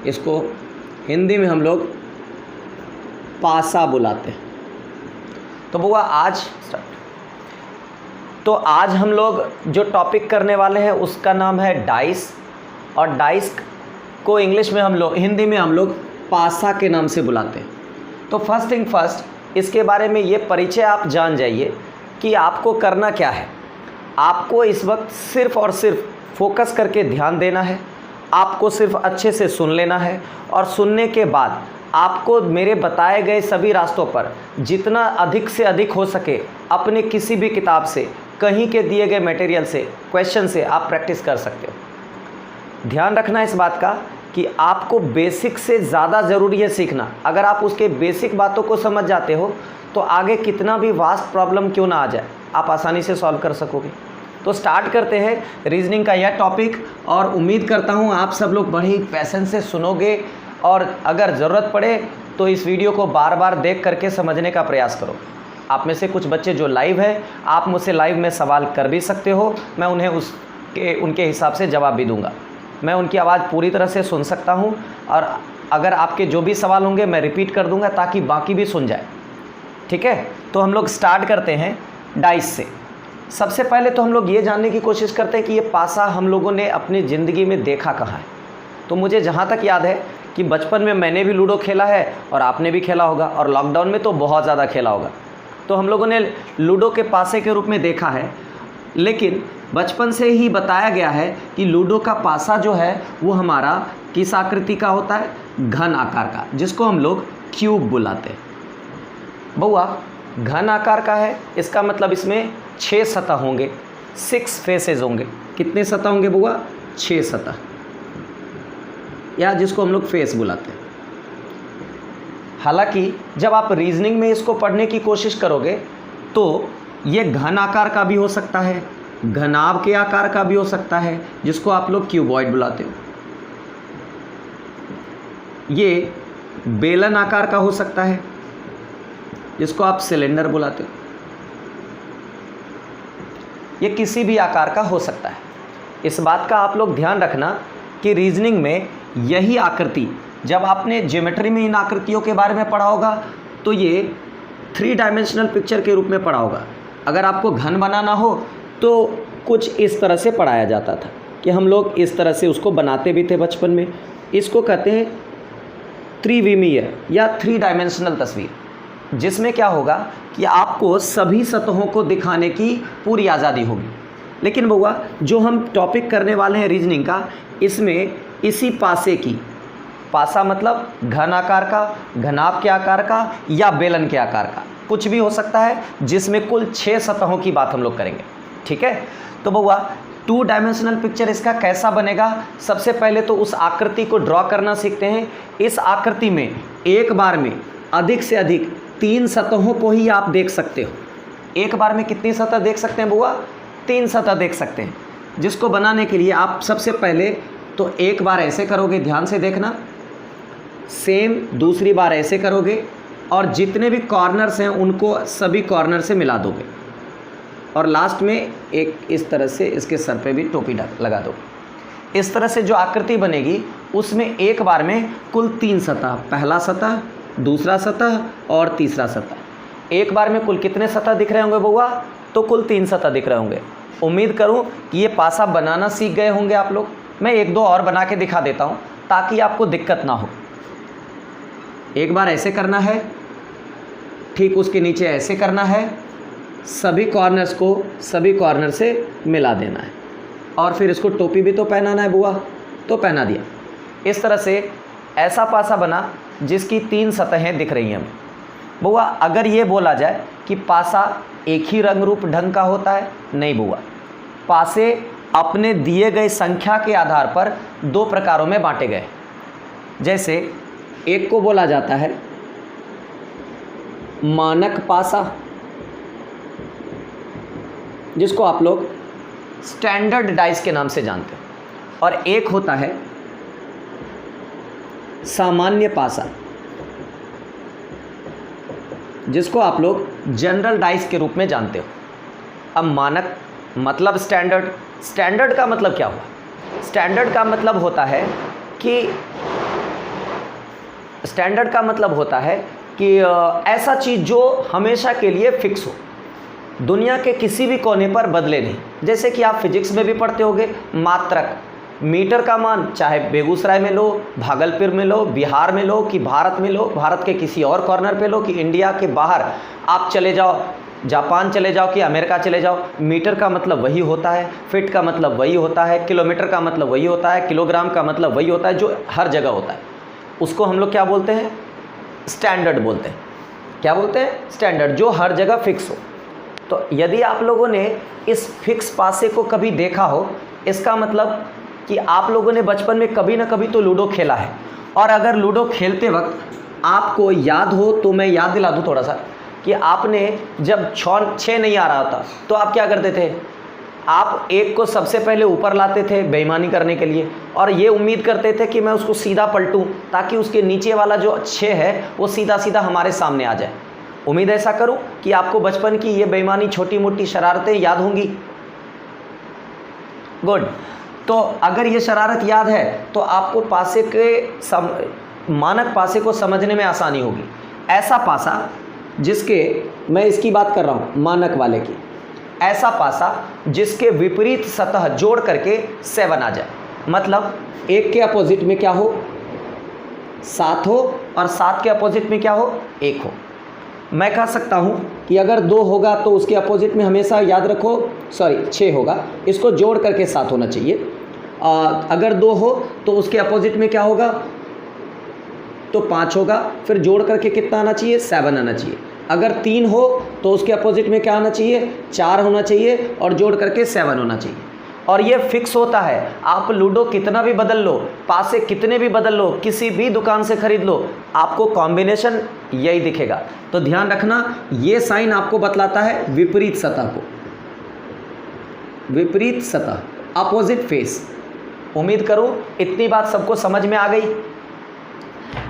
इसको हिंदी में हम लोग पासा बुलाते हैं। तो बुआ आज हम लोग जो टॉपिक करने वाले हैं उसका नाम है डाइस, और डाइस को इंग्लिश में हिंदी में हम लोग पासा के नाम से बुलाते हैं। तो फर्स्ट थिंग फर्स्ट, इसके बारे में ये परिचय आप जान जाइए कि आपको करना क्या है। आपको इस वक्त सिर्फ़ और सिर्फ फोकस करके ध्यान देना है, आपको सिर्फ अच्छे से सुन लेना है, और सुनने के बाद आपको मेरे बताए गए सभी रास्तों पर जितना अधिक से अधिक हो सके अपने किसी भी किताब से, कहीं के दिए गए मटेरियल से, क्वेश्चन से आप प्रैक्टिस कर सकते हो। ध्यान रखना इस बात का कि आपको बेसिक से ज़्यादा ज़रूरी है सीखना। अगर आप उसके बेसिक बातों को समझ जाते हो तो आगे कितना भी वास्ट प्रॉब्लम क्यों ना आ जाए आप आसानी से सॉल्व कर सकोगे। तो स्टार्ट करते हैं रीजनिंग का यह टॉपिक, और उम्मीद करता हूँ आप सब लोग बड़ी पैसेंस से सुनोगे, और अगर ज़रूरत पड़े तो इस वीडियो को बार बार देख करके समझने का प्रयास करो। आप में से कुछ बच्चे जो लाइव हैं, आप मुझसे लाइव में सवाल कर भी सकते हो, मैं उन्हें उनके हिसाब से जवाब भी दूंगा। मैं उनकी आवाज़ पूरी तरह से सुन सकता हूं, और अगर आपके जो भी सवाल होंगे मैं रिपीट कर दूंगा ताकि बाकी भी सुन जाए। ठीक है, तो हम लोग स्टार्ट करते हैं डाइस से। सबसे पहले तो हम लोग ये जानने की कोशिश करते हैं कि ये पासा हम लोगों ने अपनी ज़िंदगी में देखा कहाँ है। तो मुझे जहाँ तक याद है कि बचपन में मैंने भी लूडो खेला है, और आपने भी खेला होगा, और लॉकडाउन में तो बहुत ज़्यादा खेला होगा। तो हम लोगों ने लूडो के पासे के रूप में देखा है, लेकिन बचपन से ही बताया गया है कि लूडो का पासा जो है वो हमारा किस आकृति का होता है, घन आकार का, जिसको हम लोग क्यूब बुलाते हैं। बउआ घन आकार का है, इसका मतलब इसमें 6 सतह होंगे, 6 फेसेस होंगे। कितने सतह होंगे बउआ? 6 सतह, या जिसको हम लोग फेस बुलाते हैं। हालांकि जब आप रीजनिंग में इसको पढ़ने की कोशिश करोगे तो ये घन आकार का भी हो सकता है, घनाभ के आकार का भी हो सकता है, जिसको आप लोग क्यूबॉइड बुलाते हो। ये बेलन आकार का हो सकता है, जिसको आप सिलेंडर बुलाते हो। ये किसी भी आकार का हो सकता है। इस बात का आप लोग ध्यान रखना कि रीजनिंग में यही आकृति, जब आपने ज्योमेट्री में इन आकृतियों के बारे में पढ़ा होगा तो ये 3 डायमेंशनल पिक्चर के रूप में पढ़ा होगा। अगर आपको घन बनाना हो तो कुछ इस तरह से पढ़ाया जाता था कि हम लोग इस तरह से उसको बनाते भी थे बचपन में। इसको कहते हैं त्रिविमीय या 3 डायमेंशनल तस्वीर, जिसमें क्या होगा कि आपको सभी सतहों को दिखाने की पूरी आज़ादी होगी। लेकिन बउआ जो हम टॉपिक करने वाले हैं रीजनिंग का, इसमें इसी पासे की, पासा मतलब घन आकार का, घनाभ के आकार का, या बेलन के आकार का, कुछ भी हो सकता है, जिसमें कुल 6 सतहों की बात हम लोग करेंगे। ठीक है, तो बउआ 2 डायमेंशनल पिक्चर इसका कैसा बनेगा? सबसे पहले तो उस आकृति को ड्रॉ करना सीखते हैं। इस आकृति में एक बार में अधिक से अधिक 3 सतहों को ही आप देख सकते हो। एक बार में कितनी सतह देख सकते हैं बउआ? 3 सतह देख सकते हैं। जिसको बनाने के लिए आप सबसे पहले तो एक बार ऐसे करोगे, ध्यान से देखना, सेम दूसरी बार ऐसे करोगे, और जितने भी कॉर्नर्स हैं उनको सभी कॉर्नर से मिला दोगे, और लास्ट में एक इस तरह से इसके सर पे भी टोपी लगा दोगे। इस तरह से जो आकृति बनेगी उसमें एक बार में कुल 3 सतह, पहला सतह, दूसरा सतह और तीसरा सतह। एक बार में कुल कितने सतह दिख रहे होंगे बउआ? तो कुल 3 सतह दिख रहे होंगे। उम्मीद करूं कि ये पासा बनाना सीख गए होंगे आप लोग। मैं 1-2 और बना के दिखा देता हूं ताकि आपको दिक्कत ना हो। एक बार ऐसे करना है, ठीक उसके नीचे ऐसे करना है, सभी कॉर्नर्स को सभी कॉर्नर से मिला देना है, और फिर इसको टोपी भी तो पहनाना है बुआ, तो पहना दिया। इस तरह से ऐसा पासा बना जिसकी 3 सतहें दिख रही हैं हमें। बुआ अगर ये बोला जाए कि पासा एक ही रंग रूप ढंग का होता है, नहीं बुआ, पासे अपने दिए गए संख्या के आधार पर 2 प्रकारों में बांटे गए। जैसे एक को बोला जाता है मानक पासा, जिसको आप लोग स्टैंडर्ड डाइस के नाम से जानते हैं, और एक होता है सामान्य पासा, जिसको आप लोग जनरल डाइस के रूप में जानते हो। अब मानक मतलब स्टैंडर्ड, स्टैंडर्ड का मतलब क्या हुआ? स्टैंडर्ड का मतलब होता है कि स्टैंडर्ड का मतलब होता है कि ऐसा चीज़ जो हमेशा के लिए फिक्स हो, दुनिया के किसी भी कोने पर बदले नहीं। जैसे कि आप फिजिक्स में भी पढ़ते होगे, मात्रक, मीटर का मान चाहे बेगूसराय में लो, भागलपुर में लो, बिहार में लो, कि भारत में लो, भारत के किसी और कॉर्नर पे लो, कि इंडिया के बाहर आप चले जाओ, जापान चले जाओ कि अमेरिका चले जाओ, मीटर का मतलब वही होता है, फिट का मतलब वही होता है, किलोमीटर का मतलब वही होता है, किलोग्राम का मतलब वही होता है, जो हर जगह होता है। उसको हम लोग क्या बोलते हैं? स्टैंडर्ड बोलते हैं। क्या बोलते हैं? स्टैंडर्ड, जो हर जगह फिक्स हो। तो यदि आप लोगों ने इस फिक्स पासे को कभी देखा हो, इसका मतलब कि आप लोगों ने बचपन में कभी ना कभी तो लूडो खेला है। और अगर लूडो खेलते वक्त आपको याद हो तो मैं याद दिला दूँ थोड़ा सा, कि आपने जब 6 नहीं आ रहा था तो आप क्या करते थे? आप एक को सबसे पहले ऊपर लाते थे बेईमानी करने के लिए, और ये उम्मीद करते थे कि मैं उसको सीधा पलटूं ताकि उसके नीचे वाला जो 6 है वो सीधा सीधा हमारे सामने आ जाए। उम्मीद ऐसा करूं कि आपको बचपन की ये बेईमानी, छोटी मोटी शरारतें याद होंगी। गुड। तो अगर ये शरारत याद है तो आपको पासे के मानक पासे को समझने में आसानी होगी। ऐसा पासा जिसके, मैं इसकी बात कर रहा हूँ मानक वाले की, ऐसा पासा जिसके विपरीत सतह जोड़ करके 7 आ जाए, मतलब 1 के अपोजिट में क्या हो? 7 हो, और 7 के अपोजिट में क्या हो? 1 हो। मैं कह सकता हूँ कि अगर 2 होगा तो उसके अपोजिट में हमेशा याद रखो, 6 होगा, इसको जोड़ करके 7 होना चाहिए। अगर 2 हो तो उसके अपोजिट में क्या होगा? तो 5 होगा, फिर जोड़ करके कितना आना चाहिए? 7 आना चाहिए। अगर 3 हो तो उसके अपोजिट में क्या आना चाहिए? 4 होना चाहिए, और जोड़ करके 7 होना चाहिए। और ये फिक्स होता है। आप लूडो कितना भी बदल लो, पासे कितने भी बदल लो, किसी भी दुकान से खरीद लो, आपको कॉम्बिनेशन यही दिखेगा। तो ध्यान रखना, ये साइन आपको बतलाता है विपरीत सतह को, विपरीत सतह, अपोजिट फेस। उम्मीद करूं इतनी बात सबको समझ में आ गई।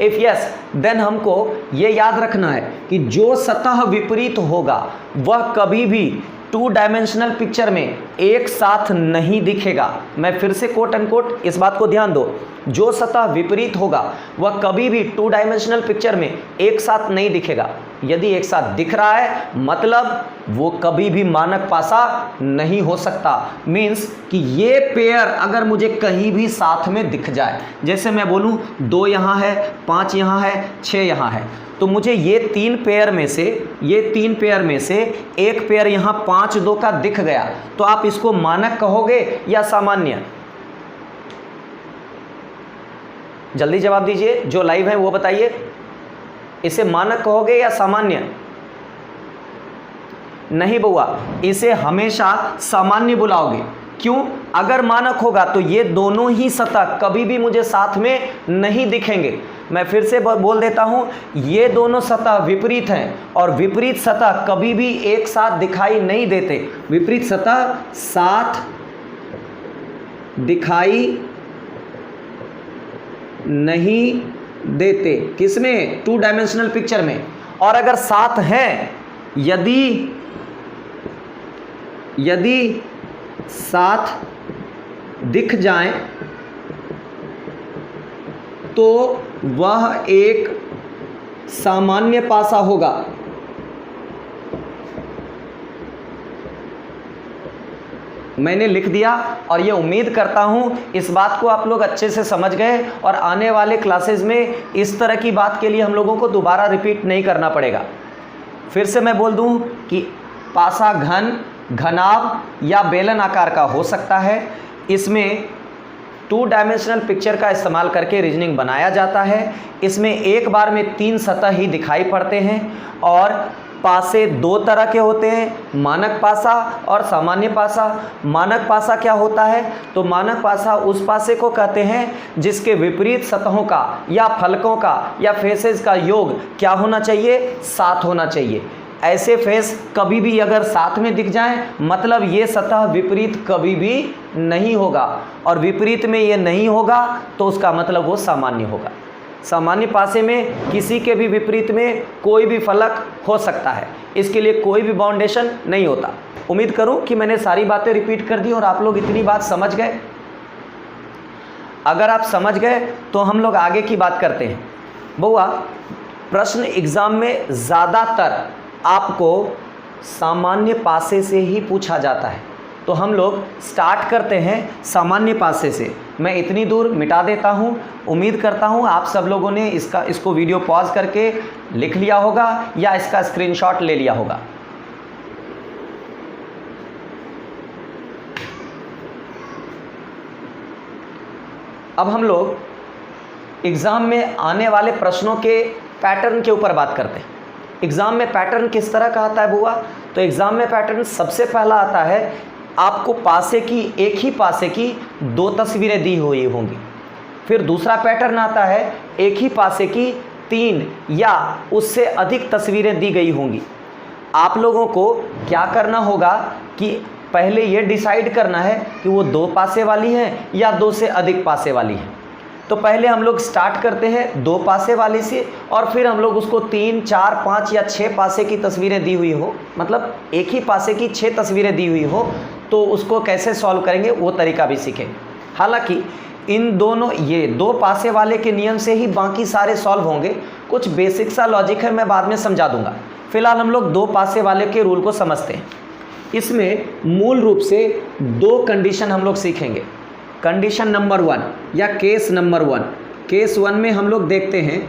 इफ यस, देन हमको ये याद रखना है कि जो सतह विपरीत होगा वह कभी भी 2 डायमेंशनल पिक्चर में एक साथ नहीं दिखेगा। मैं फिर से कोट एंड कोट, इस बात को ध्यान दो, जो सतह विपरीत होगा वह कभी भी 2 डायमेंशनल पिक्चर में एक साथ नहीं दिखेगा। यदि एक साथ दिख रहा है मतलब वो कभी भी मानक पासा नहीं हो सकता। मीन्स कि ये पेयर अगर मुझे कहीं भी साथ में दिख जाए, जैसे मैं बोलूँ 2 यहाँ है, 5 यहाँ है, 6 यहाँ है, तो मुझे ये 3 पेयर में से, ये 3 पेयर में से एक पेयर यहाँ 5, 2 का दिख गया, तो आप इसको मानक कहोगे या सामान्य? जल्दी जवाब दीजिए, जो लाइव है वो बताइए, इसे मानक कहोगे या सामान्य? नहीं बउआ, इसे हमेशा सामान्य बुलाओगे। क्यों? अगर मानक होगा तो ये दोनों ही सतह कभी भी मुझे साथ में नहीं दिखेंगे। मैं फिर से बोल देता हूं, ये दोनों सतह विपरीत हैं, और विपरीत सतह कभी भी एक साथ दिखाई नहीं देते। विपरीत सतह साथ दिखाई नहीं देते, किसमें? 2 डायमेंशनल पिक्चर में। और अगर साथ हैं, यदि साथ दिख जाएं तो वह एक सामान्य पासा होगा। मैंने लिख दिया, और ये उम्मीद करता हूँ इस बात को आप लोग अच्छे से समझ गए, और आने वाले क्लासेस में इस तरह की बात के लिए हम लोगों को दोबारा रिपीट नहीं करना पड़ेगा। फिर से मैं बोल दूँ कि पासा घन, घनाभ या बेलन आकार का हो सकता है। इसमें 2 डायमेंशनल पिक्चर का इस्तेमाल करके रीजनिंग बनाया जाता है। इसमें एक बार में 3 सतह ही दिखाई पड़ते हैं, और पासे 2 तरह के होते हैं, मानक पासा और सामान्य पासा। मानक पासा क्या होता है? तो मानक पासा उस पासे को कहते हैं जिसके विपरीत सतहों का या फलकों का या फेसेस का योग क्या होना चाहिए? 7 होना चाहिए। ऐसे फेस कभी भी अगर साथ में दिख जाएं मतलब ये सतह विपरीत कभी भी नहीं होगा, और विपरीत में ये नहीं होगा तो उसका मतलब वो सामान्य होगा। सामान्य पासे में किसी के भी विपरीत में कोई भी फलक हो सकता है, इसके लिए कोई भी बाउंडेशन नहीं होता। उम्मीद करूं कि मैंने सारी बातें रिपीट कर दी और आप लोग इतनी बात समझ गए। अगर आप समझ गए तो हम लोग आगे की बात करते हैं। बउआ प्रश्न एग्जाम में ज़्यादातर आपको सामान्य पासे से ही पूछा जाता है, तो हम लोग स्टार्ट करते हैं सामान्य पासे से। मैं इतनी दूर मिटा देता हूँ। उम्मीद करता हूँ आप सब लोगों ने इसको वीडियो पॉज करके लिख लिया होगा या इसका स्क्रीनशॉट ले लिया होगा। अब हम लोग एग्ज़ाम में आने वाले प्रश्नों के पैटर्न के ऊपर बात करते हैं। एग्ज़ाम में पैटर्न किस तरह का आता है बुआ? तो एग्ज़ाम में पैटर्न सबसे पहला आता है, आपको पासे की, एक ही पासे की 2 तस्वीरें दी हुई होंगी। फिर दूसरा पैटर्न आता है, एक ही पासे की 3 या उससे अधिक तस्वीरें दी गई होंगी। आप लोगों को क्या करना होगा कि पहले ये डिसाइड करना है कि वो 2 पासे वाली हैं या 2 से अधिक पासे वाली हैं। तो पहले हम लोग स्टार्ट करते हैं 2 पासे वाली से, और फिर हम लोग उसको 3, 4, 5 या 6 पासे की तस्वीरें दी हुई हो, मतलब एक ही पासे की 6 तस्वीरें दी हुई हो, तो उसको कैसे सॉल्व करेंगे वो तरीका भी सीखेंगे। हालांकि इन दोनों, ये 2 पासे वाले के नियम से ही बाकी सारे सॉल्व होंगे। कुछ बेसिक सा लॉजिक है, मैं बाद में समझा दूंगा। फिलहाल हम लोग 2 पासे वाले के रूल को समझते हैं। इसमें मूल रूप से 2 कंडीशन हम लोग सीखेंगे। कंडीशन नंबर 1 या केस नंबर 1। केस 1 में हम लोग देखते हैं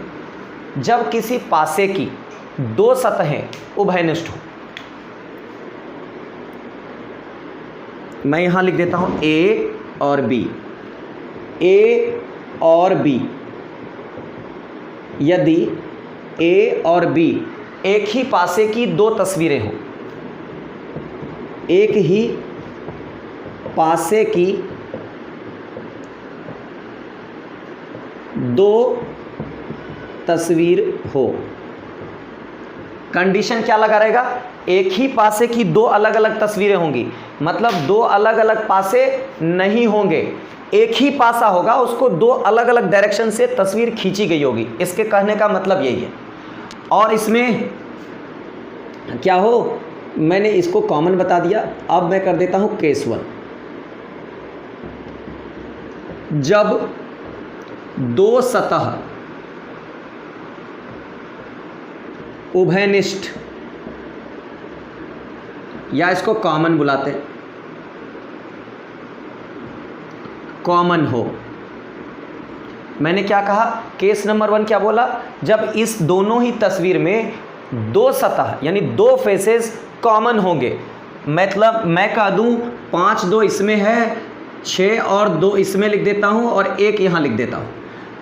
जब किसी पासे की 2 सतहें उभयनिष्ठ हो। मैं यहाँ लिख देता हूँ ए और बी। ए और बी, यदि ए और बी एक ही पासे की 2 तस्वीरें हो, एक ही पासे की 2 तस्वीर हो। कंडीशन क्या लगा रहेगा? एक ही पासे की 2 अलग अलग तस्वीरें होंगी, मतलब 2 अलग अलग पासे नहीं होंगे। एक ही पासा होगा, उसको 2 अलग अलग डायरेक्शन से तस्वीर खींची गई होगी। इसके कहने का मतलब यही है। और इसमें क्या हो, मैंने इसको कॉमन बता दिया। अब मैं कर देता हूं केस 1। जब 2 सतह उभयनिष्ठ, या इसको कॉमन बुलाते हैं, कॉमन हो। मैंने क्या कहा? केस नंबर 1 क्या बोला? जब इस दोनों ही तस्वीर में 2 सतह यानी 2 फेसेस कॉमन होंगे। मतलब मैं कह दूं 5, 2 इसमें है, 6 और 2 इसमें लिख देता हूं और 1 यहां लिख देता हूं।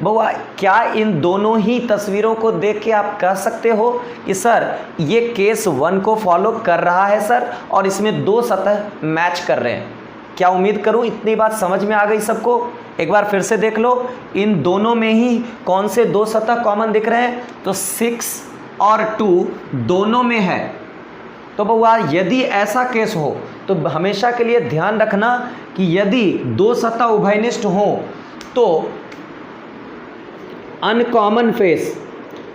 बउआ क्या इन दोनों ही तस्वीरों को देख के आप कह सकते हो कि सर ये केस 1 को फॉलो कर रहा है सर, और इसमें 2 सतह मैच कर रहे हैं? क्या उम्मीद करूं इतनी बात समझ में आ गई सबको। एक बार फिर से देख लो, इन दोनों में ही कौन से 2 सतह कॉमन दिख रहे हैं? तो 6 और 2 दोनों में है। तो बउआ यदि ऐसा केस हो तो हमेशा के लिए ध्यान रखना कि यदि 2 सतह उभयनिष्ठ हो तो अनकॉमन फेस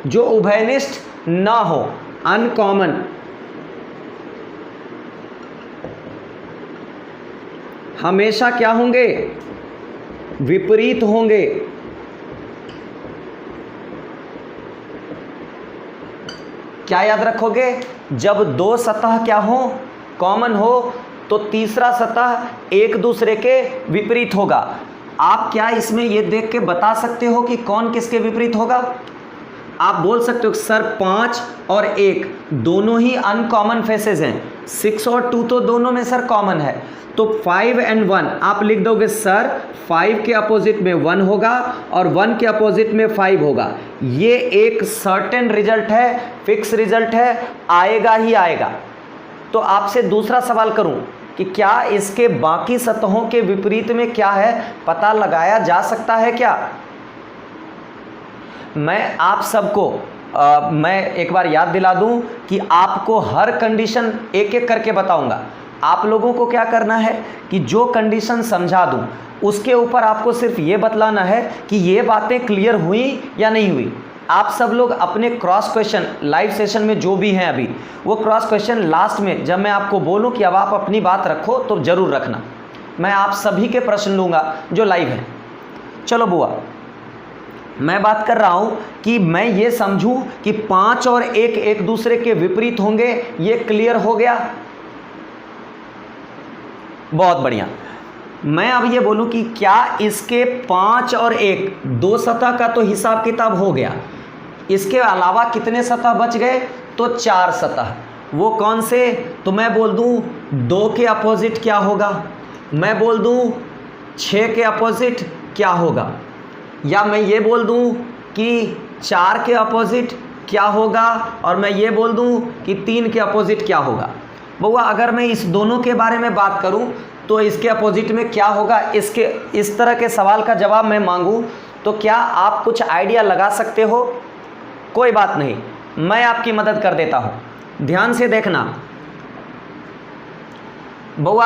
जो उभयनिष्ठ ना हो, अनकॉमन, हमेशा क्या होंगे? विपरीत होंगे। क्या याद रखोगे? जब 2 सतह क्या हो? कॉमन हो, तो तीसरा सतह एक दूसरे के विपरीत होगा। आप क्या इसमें ये देख के बता सकते हो कि कौन किसके विपरीत होगा? आप बोल सकते हो सर 5 और 1 दोनों ही अनकॉमन फेसेस हैं, 6 और 2 तो दोनों में सर कॉमन है। तो 5 और 1 आप लिख दोगे सर 5 के अपोजिट में 1 होगा और 1 के अपोजिट में 5 होगा। ये एक सर्टेन रिजल्ट है, फिक्स रिजल्ट है, आएगा ही आएगा। तो आपसे दूसरा सवाल करूं कि क्या इसके बाकी सतहों के विपरीत में क्या है, पता लगाया जा सकता है क्या? मैं आप सबको मैं एक बार याद दिला दूं कि आपको हर कंडीशन एक एक करके बताऊंगा। आप लोगों को क्या करना है कि जो कंडीशन समझा दूं उसके ऊपर आपको सिर्फ ये बतलाना है कि ये बातें क्लियर हुई या नहीं हुई। आप सब लोग अपने क्रॉस क्वेश्चन लाइव सेशन में जो भी हैं अभी, वो क्रॉस क्वेश्चन लास्ट में जब मैं आपको बोलूं कि अब आप अपनी बात रखो तो ज़रूर रखना। मैं आप सभी के प्रश्न लूँगा जो लाइव हैं। चलो बुआ, मैं बात कर रहा हूं कि मैं ये समझूं कि 5 और 1 एक दूसरे के विपरीत होंगे। ये क्लियर हो गया? बहुत बढ़िया। मैं अब ये बोलूं कि क्या इसके 5 और 1 2 सतह का तो हिसाब किताब हो गया, इसके अलावा कितने सतह बच गए? तो 4 सतह। वो कौन से? तो मैं बोल दूं 2 के अपोजिट क्या होगा, मैं बोल दूं 6 के अपोजिट क्या होगा, या मैं ये बोल दूं कि 4 के अपोजिट क्या होगा, और मैं ये बोल दूं कि 3 के अपोजिट क्या होगा। बउआ अगर मैं इस दोनों के बारे में बात करूं तो इसके अपोजिट में क्या होगा, इसके इस तरह के सवाल का जवाब मैं मांगूं तो क्या आप कुछ आइडिया लगा सकते हो? कोई बात नहीं, मैं आपकी मदद कर देता हूं। ध्यान से देखना बउआ,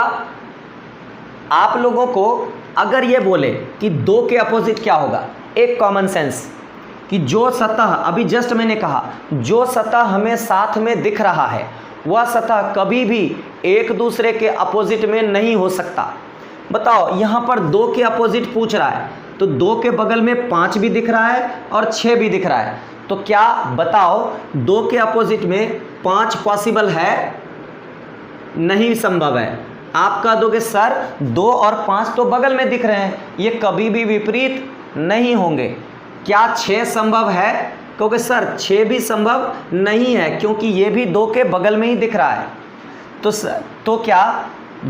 आप लोगों को अगर ये बोले कि 2 के अपोजिट क्या होगा, एक कॉमन सेंस कि जो सतह, अभी जस्ट मैंने कहा, जो सतह हमें साथ में दिख रहा है वह सतह कभी भी एक दूसरे के अपोजिट में नहीं हो सकता। बताओ यहाँ पर 2 के अपोजिट पूछ रहा है तो 2 के बगल में 5 भी दिख रहा है और 6 भी दिख रहा है, तो क्या बताओ 2 के अपोजिट में 5 पॉसिबल है? नहीं संभव है। आप कह दोगे सर 2 और 5 तो बगल में दिख रहे हैं, ये कभी भी विपरीत नहीं होंगे। क्या 6 संभव है? क्योंकि सर 6 भी संभव नहीं है क्योंकि ये भी 2 के बगल में ही दिख रहा है। तो क्या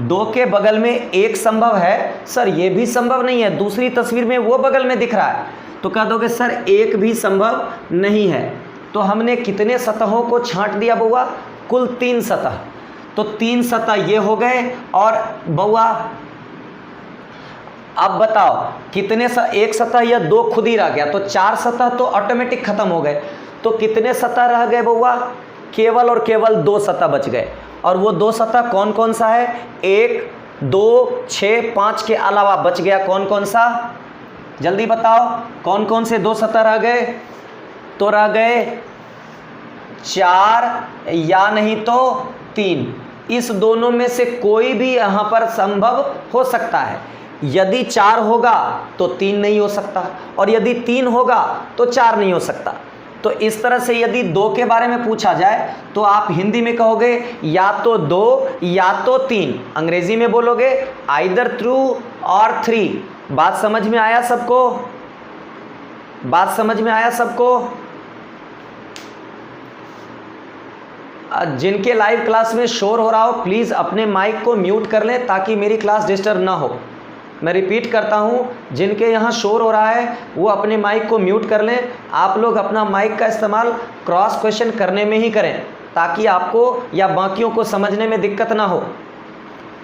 2 के बगल में 1 संभव है? सर ये भी संभव नहीं है, दूसरी तस्वीर में वो बगल में दिख रहा है। तो कह दोगे सर 1 भी संभव नहीं है। तो हमने कितने सतहों को छांट दिया बउआ? कुल 3 सतह। तो 3 सतह ये हो गए, और बउआ अब बताओ कितने एक सतह या 2 खुद ही रह गया, तो 4 सतह तो ऑटोमेटिक खत्म हो गए। तो कितने सतह रह गए बउआ? केवल और केवल 2 सतह बच गए। और वो 2 सतह कौन कौन सा है? 1 2 6 5 के अलावा बच गया कौन कौन सा? जल्दी बताओ कौन कौन से 2 सतह रह गए? तो रह गए 4 या नहीं तो 3। इस दोनों में से कोई भी यहाँ पर संभव हो सकता है। यदि 4 होगा तो 3 नहीं हो सकता, और यदि 3 होगा तो 4 नहीं हो सकता। तो इस तरह से यदि 2 के बारे में पूछा जाए तो आप हिंदी में कहोगे या तो 2 या तो 3, अंग्रेजी में बोलोगे आइदर 2 और 3। बात समझ में आया सबको? बात समझ में आया सबको? जिनके लाइव क्लास में शोर हो रहा हो प्लीज़ अपने माइक को म्यूट कर लें ताकि मेरी क्लास डिस्टर्ब ना हो। मैं रिपीट करता हूँ, जिनके यहाँ शोर हो रहा है वो अपने माइक को म्यूट कर लें। आप लोग अपना माइक का इस्तेमाल क्रॉस क्वेश्चन करने में ही करें ताकि आपको या बाकियों को समझने में दिक्कत ना हो।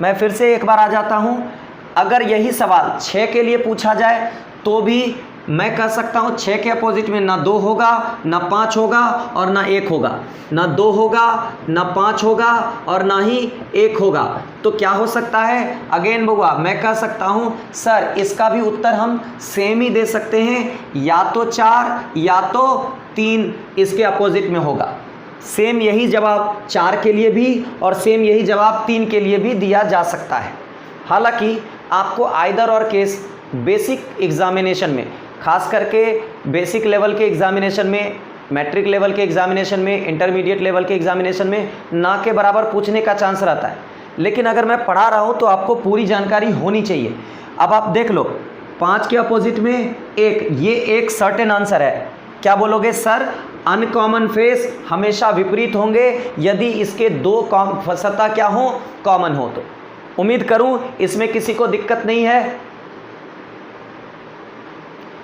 मैं फिर से एक बार आ जाता हूँ, अगर यही सवाल 6 के लिए पूछा जाए तो भी मैं कह सकता हूँ 6 के अपोजिट में ना 2 होगा ना 5 होगा और ना 1 होगा, ना 2 होगा ना 5 होगा और ना ही 1 होगा। तो क्या हो सकता है? अगेन बउआ मैं कह सकता हूँ सर इसका भी उत्तर हम सेम ही दे सकते हैं, या तो 4 या तो 3 इसके अपोजिट में होगा। सेम यही जवाब 4 के लिए भी और सेम यही जवाब 3 के लिए भी दिया जा सकता है। हालांकि आपको आइदर और केस बेसिक एग्जामिनेशन में, खास करके बेसिक लेवल के एग्जामिनेशन में, मैट्रिक लेवल के एग्जामिनेशन में, इंटरमीडिएट लेवल के एग्जामिनेशन में ना के बराबर पूछने का चांस रहता है। लेकिन अगर मैं पढ़ा रहा हूँ तो आपको पूरी जानकारी होनी चाहिए। अब आप देख लो 5 के अपोजिट में 1, ये एक सर्टेन आंसर है। क्या बोलोगे सर? अनकॉमन फेस हमेशा विपरीत होंगे यदि इसके 2 सतह क्या हो? कॉमन हो। तो उम्मीद करूं इसमें किसी को दिक्कत नहीं है।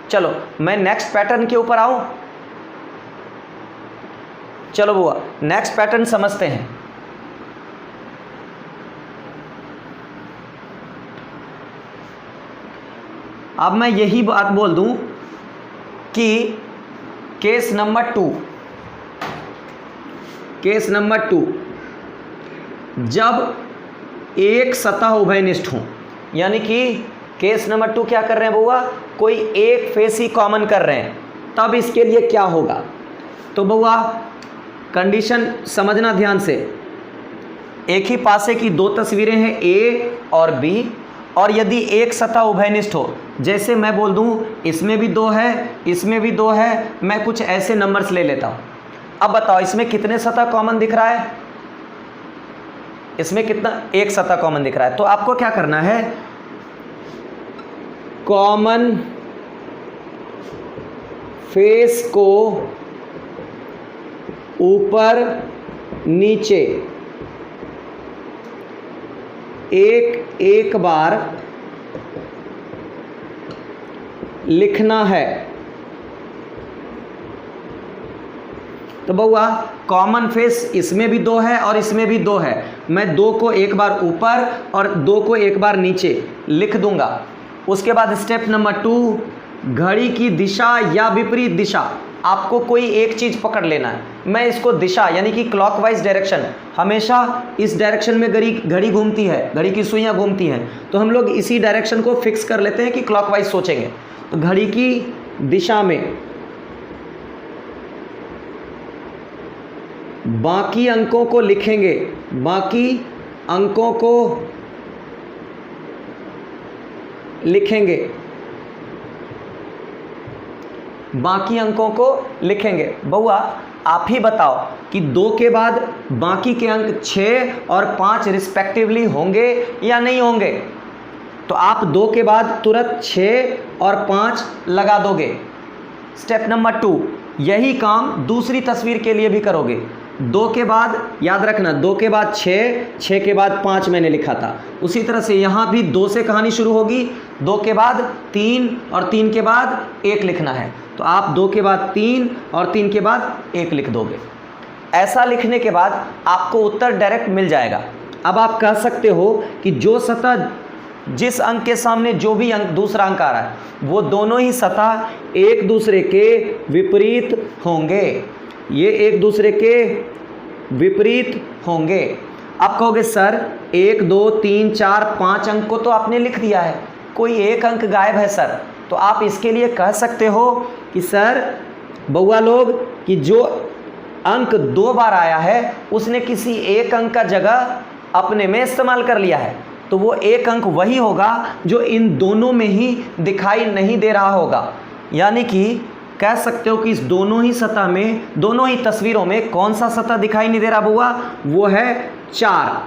चलो मैं नेक्स्ट पैटर्न के ऊपर आऊं। चलो बुआ नेक्स्ट पैटर्न समझते हैं। अब मैं यही बात बोल दूं कि केस नंबर 2, जब एक सतह उभयनिष्ठ हो, यानी कि केस नंबर 2 क्या कर रहे हैं बउआ? कोई एक फेस ही कॉमन कर रहे हैं, तब इसके लिए क्या होगा? तो बउआ कंडीशन समझना ध्यान से। एक ही पासे की 2 तस्वीरें हैं, ए और बी, और यदि एक सतह उभयनिष्ठ हो, जैसे मैं बोल दूं इसमें भी 2 है, इसमें भी 2 है, मैं कुछ ऐसे नंबर्स ले लेता हूं। अब बताओ इसमें कितने सतह कॉमन दिख रहा है? इसमें कितना? एक सतह कॉमन दिख रहा है। तो आपको क्या करना है, कॉमन फेस को ऊपर नीचे एक एक बार लिखना है। तो बउआ कॉमन फेस इसमें भी 2 है और इसमें भी 2 है, मैं 2 को एक बार ऊपर और 2 को एक बार नीचे लिख दूंगा। उसके बाद स्टेप नंबर 2, घड़ी की दिशा या विपरीत दिशा, आपको कोई एक चीज़ पकड़ लेना है। मैं इसको दिशा यानी कि क्लॉकवाइज डायरेक्शन, हमेशा इस डायरेक्शन में घड़ी घूमती है, घड़ी की सुइयाँ घूमती हैं, तो हम लोग इसी डायरेक्शन को फिक्स कर लेते हैं कि क्लॉकवाइज सोचेंगे। तो घड़ी की दिशा में बाकी अंकों को लिखेंगे, बाकी अंकों को लिखेंगे, बाकी अंकों को लिखेंगे। बउआ आप ही बताओ कि 2 के बाद बाकी के अंक 6 और 5 रिस्पेक्टिवली होंगे या नहीं होंगे? तो आप 2 के बाद तुरंत 6 और 5 लगा दोगे। स्टेप नंबर 2, यही काम दूसरी तस्वीर के लिए भी करोगे। 2 के बाद याद रखना, 2 के बाद 6, 6 के बाद 5 मैंने लिखा था। उसी तरह से यहाँ भी 2 से कहानी शुरू होगी, 2 के बाद 3 और 3 के बाद 1 लिखना है। तो आप 2 के बाद 3 और 3 के बाद 1 लिख दोगे। ऐसा लिखने के बाद आपको उत्तर डायरेक्ट मिल जाएगा। अब आप कह सकते हो कि जो सतह जिस अंक के सामने जो भी अंक दूसरा अंक आ रहा है, वो दोनों ही सतह एक दूसरे के विपरीत होंगे, ये एक दूसरे के विपरीत होंगे। आप कहोगे सर 1 2 3 4 5 अंक को तो आपने लिख दिया है, कोई एक अंक गायब है सर। तो आप इसके लिए कह सकते हो कि सर बउआ लोग कि जो अंक 2 बार आया है उसने किसी एक अंक का जगह अपने में इस्तेमाल कर लिया है, तो वो एक अंक वही होगा जो इन दोनों में ही दिखाई नहीं दे रहा होगा। यानी कि कह सकते हो कि इस दोनों ही सतह में, दोनों ही तस्वीरों में कौन सा सतह दिखाई नहीं दे रहा बुआ? वो है 4।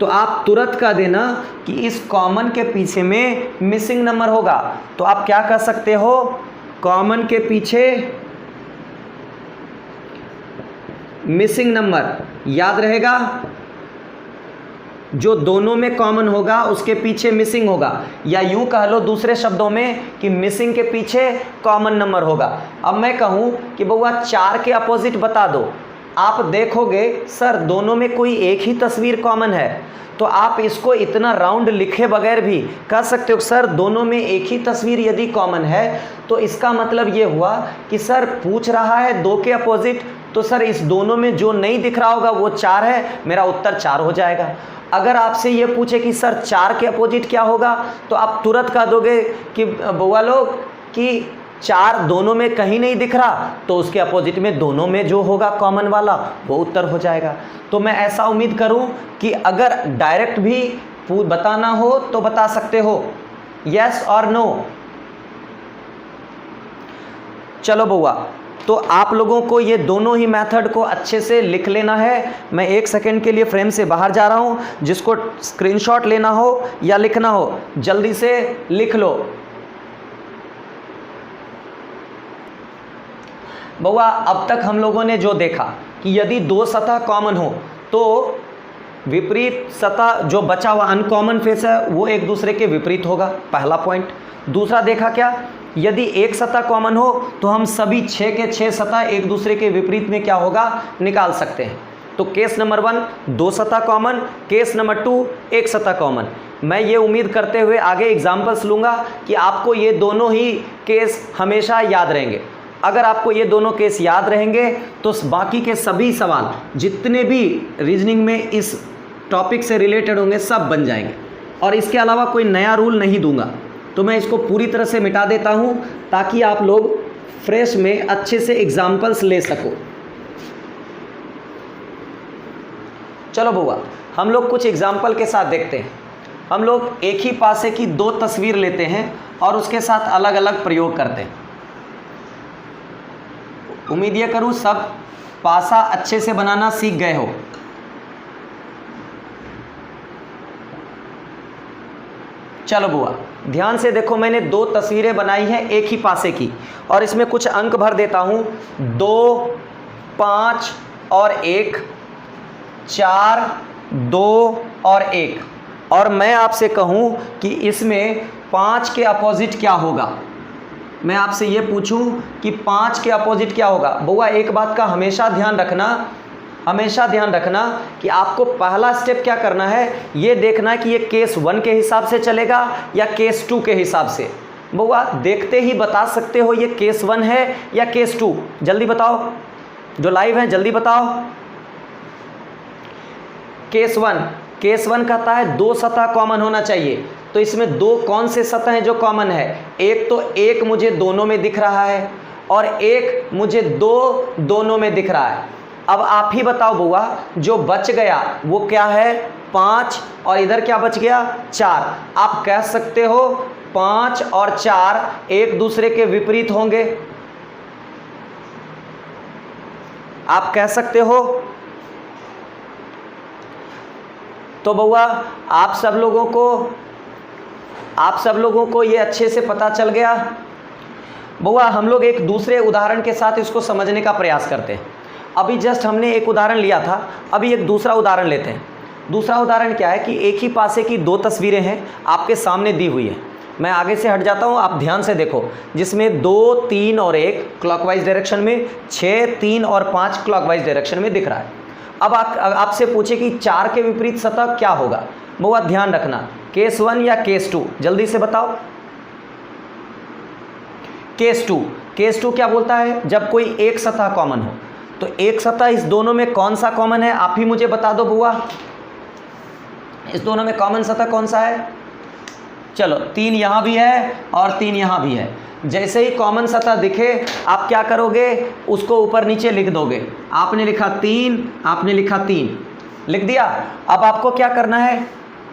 तो आप तुरंत कह देना कि इस कॉमन के पीछे में मिसिंग नंबर होगा। तो आप क्या कह सकते हो, कॉमन के पीछे मिसिंग नंबर, याद रहेगा जो दोनों में कॉमन होगा उसके पीछे मिसिंग होगा, या यूं कह लो दूसरे शब्दों में कि मिसिंग के पीछे कॉमन नंबर होगा। अब मैं कहूं कि बउआ 4 के अपोजिट बता दो, आप देखोगे सर दोनों में कोई एक ही तस्वीर कॉमन है, तो आप इसको इतना राउंड लिखे बगैर भी कह सकते हो सर दोनों में एक ही तस्वीर यदि कॉमन है तो इसका मतलब ये हुआ कि सर पूछ रहा है 2 के अपोजिट, तो सर इस दोनों में जो नहीं दिख रहा होगा वो 4 है, मेरा उत्तर 4 हो जाएगा। अगर आपसे ये पूछे कि सर 4 के अपोजिट क्या होगा, तो आप तुरंत कह दोगे कि बउआ लोग कि 4 दोनों में कहीं नहीं दिख रहा, तो उसके अपोजिट में दोनों में जो होगा कॉमन वाला वो उत्तर हो जाएगा। तो मैं ऐसा उम्मीद करूं कि अगर डायरेक्ट भी बताना हो तो बता सकते हो, यस और नो। चलो बउआ, तो आप लोगों को ये दोनों ही मेथड को अच्छे से लिख लेना है। मैं 1 सेकंड के लिए फ्रेम से बाहर जा रहा हूँ, जिसको स्क्रीनशॉट लेना हो या लिखना हो जल्दी से लिख लो। बउआ अब तक हम लोगों ने जो देखा कि यदि 2 सतह कॉमन हो तो विपरीत सतह जो बचा हुआ अनकॉमन फेस है वो एक दूसरे के विपरीत होगा, पहला पॉइंट। दूसरा देखा क्या, यदि एक सतह कॉमन हो तो हम सभी 6 के 6 सतह एक दूसरे के विपरीत में क्या होगा निकाल सकते हैं। तो केस नंबर 1 2 सतह कॉमन, केस नंबर 2 एक सतह कॉमन। मैं ये उम्मीद करते हुए आगे एग्जाम्पल्स लूँगा कि आपको ये दोनों ही केस हमेशा याद रहेंगे। अगर आपको ये दोनों केस याद रहेंगे तो बाकी के सभी सवाल जितने भी रीजनिंग में इस टॉपिक से रिलेटेड होंगे सब बन जाएंगे। और इसके अलावा कोई नया रूल नहीं दूंगा, तो मैं इसको पूरी तरह से मिटा देता हूं ताकि आप लोग फ्रेश में अच्छे से एग्जाम्पल्स ले सको। चलो बुआ हम लोग कुछ एग्जाम्पल के साथ देखते हैं। हम लोग एक ही पासे की दो तस्वीर लेते हैं और उसके साथ अलग अलग प्रयोग करते हैं। उम्मीद ये करूँ सब पासा अच्छे से बनाना सीख गए हो। चलो बुआ ध्यान से देखो, मैंने दो तस्वीरें बनाई हैं एक ही पासे की और इसमें कुछ अंक भर देता हूँ। 2, 5 और 1, 4, 2 और 1। और मैं आपसे कहूँ कि इसमें 5 के अपोजिट क्या होगा, मैं आपसे ये पूछूं कि 5 के अपोजिट क्या होगा। बुआ एक बात का हमेशा ध्यान रखना कि आपको पहला स्टेप क्या करना है, ये देखना है कि ये केस 1 के हिसाब से चलेगा या केस 2 के हिसाब से। बुआ देखते ही बता सकते हो ये केस 1 है या केस 2, जल्दी बताओ, जो लाइव हैं जल्दी बताओ। केस 1 कहता है 2 सतह कॉमन होना चाहिए, तो इसमें 2 कौन से सतह हैं जो कॉमन है? एक तो 1 मुझे दोनों में दिख रहा है और 1 मुझे 2 दोनों में दिख रहा है। अब आप ही बताओ बुआ, जो बच गया वो क्या है? 5 और इधर क्या बच गया? 4। आप कह सकते हो 5 और 4 एक दूसरे के विपरीत होंगे, आप कह सकते हो। तो बुआ आप सब लोगों को ये अच्छे से पता चल गया। बुआ हम लोग एक दूसरे उदाहरण के साथ इसको समझने का प्रयास करते हैं। अभी जस्ट हमने एक उदाहरण लिया था, अभी एक दूसरा उदाहरण लेते हैं। दूसरा उदाहरण क्या है कि एक ही पासे की दो तस्वीरें हैं आपके सामने दी हुई है। मैं आगे से हट जाता हूँ, आप ध्यान से देखो, जिसमें 2, 3 और 1 क्लॉकवाइज डायरेक्शन में, 6, 3 और 5 क्लॉकवाइज डायरेक्शन में दिख रहा है। अब आपसे पूछे कि 4 के विपरीत सतह क्या होगा। बहुत ध्यान रखना, केस 1 या केस 2, जल्दी से बताओ। केस 2 क्या बोलता है? जब कोई एक सतह कॉमन हो, तो एक सतह इस दोनों में कौन सा कॉमन है, आप ही मुझे बता दो बुआ। इस दोनों में कॉमन सतह कौन सा है? चलो 3 यहाँ भी है और 3 यहाँ भी है। जैसे ही कॉमन सतह दिखे आप क्या करोगे, उसको ऊपर नीचे लिख दोगे। आपने लिखा 3, आपने लिखा 3, लिख दिया। अब आपको क्या करना है,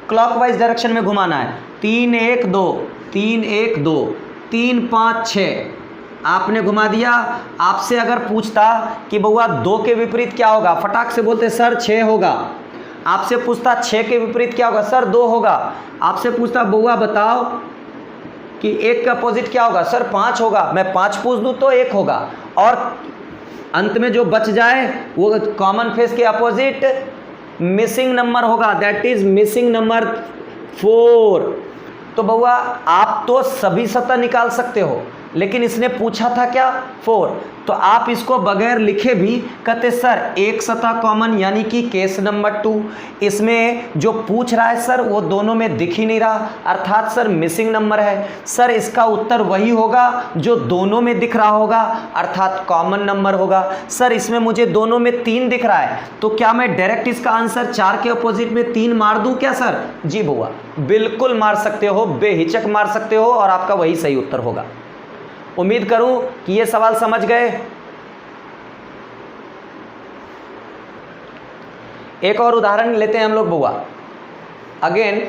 क्लॉकवाइज डायरेक्शन में घुमाना है। 3, 1, 2, 3, 1, 2, 3, 5, 6, आपने घुमा दिया। आपसे अगर पूछता कि बउआ 2 के विपरीत क्या होगा, फटाक से बोलते सर 6 होगा। आपसे पूछता 6 के विपरीत क्या होगा, सर 2 होगा। आपसे पूछता बउआ बताओ कि 1 का अपोजिट क्या होगा, सर 5 होगा। मैं 5 पूछ दूँ तो 1 होगा, और अंत में जो बच जाए वो कॉमन फेस के अपोजिट मिसिंग नंबर होगा, दैट इज मिसिंग नंबर 4। तो बउआ आप तो सभी सतह निकाल सकते हो, लेकिन इसने पूछा था क्या, 4। तो आप इसको बगैर लिखे भी कहते सर एक सतह कॉमन, यानी कि केस नंबर 2। इसमें जो पूछ रहा है सर वो दोनों में दिख ही नहीं रहा, अर्थात सर मिसिंग नंबर है। सर इसका उत्तर वही होगा जो दोनों में दिख रहा होगा, अर्थात कॉमन नंबर होगा। सर इसमें मुझे दोनों में 3 दिख रहा है, तो क्या मैं डायरेक्ट इसका आंसर 4 के अपोजिट में 3 मार दूं क्या सर? जी बुआ बिल्कुल मार सकते हो, बेहिचक मार सकते हो, और आपका वही सही उत्तर होगा। उम्मीद करूं कि ये सवाल समझ गए। एक और उदाहरण लेते हैं हम लोग बुआ। अगेन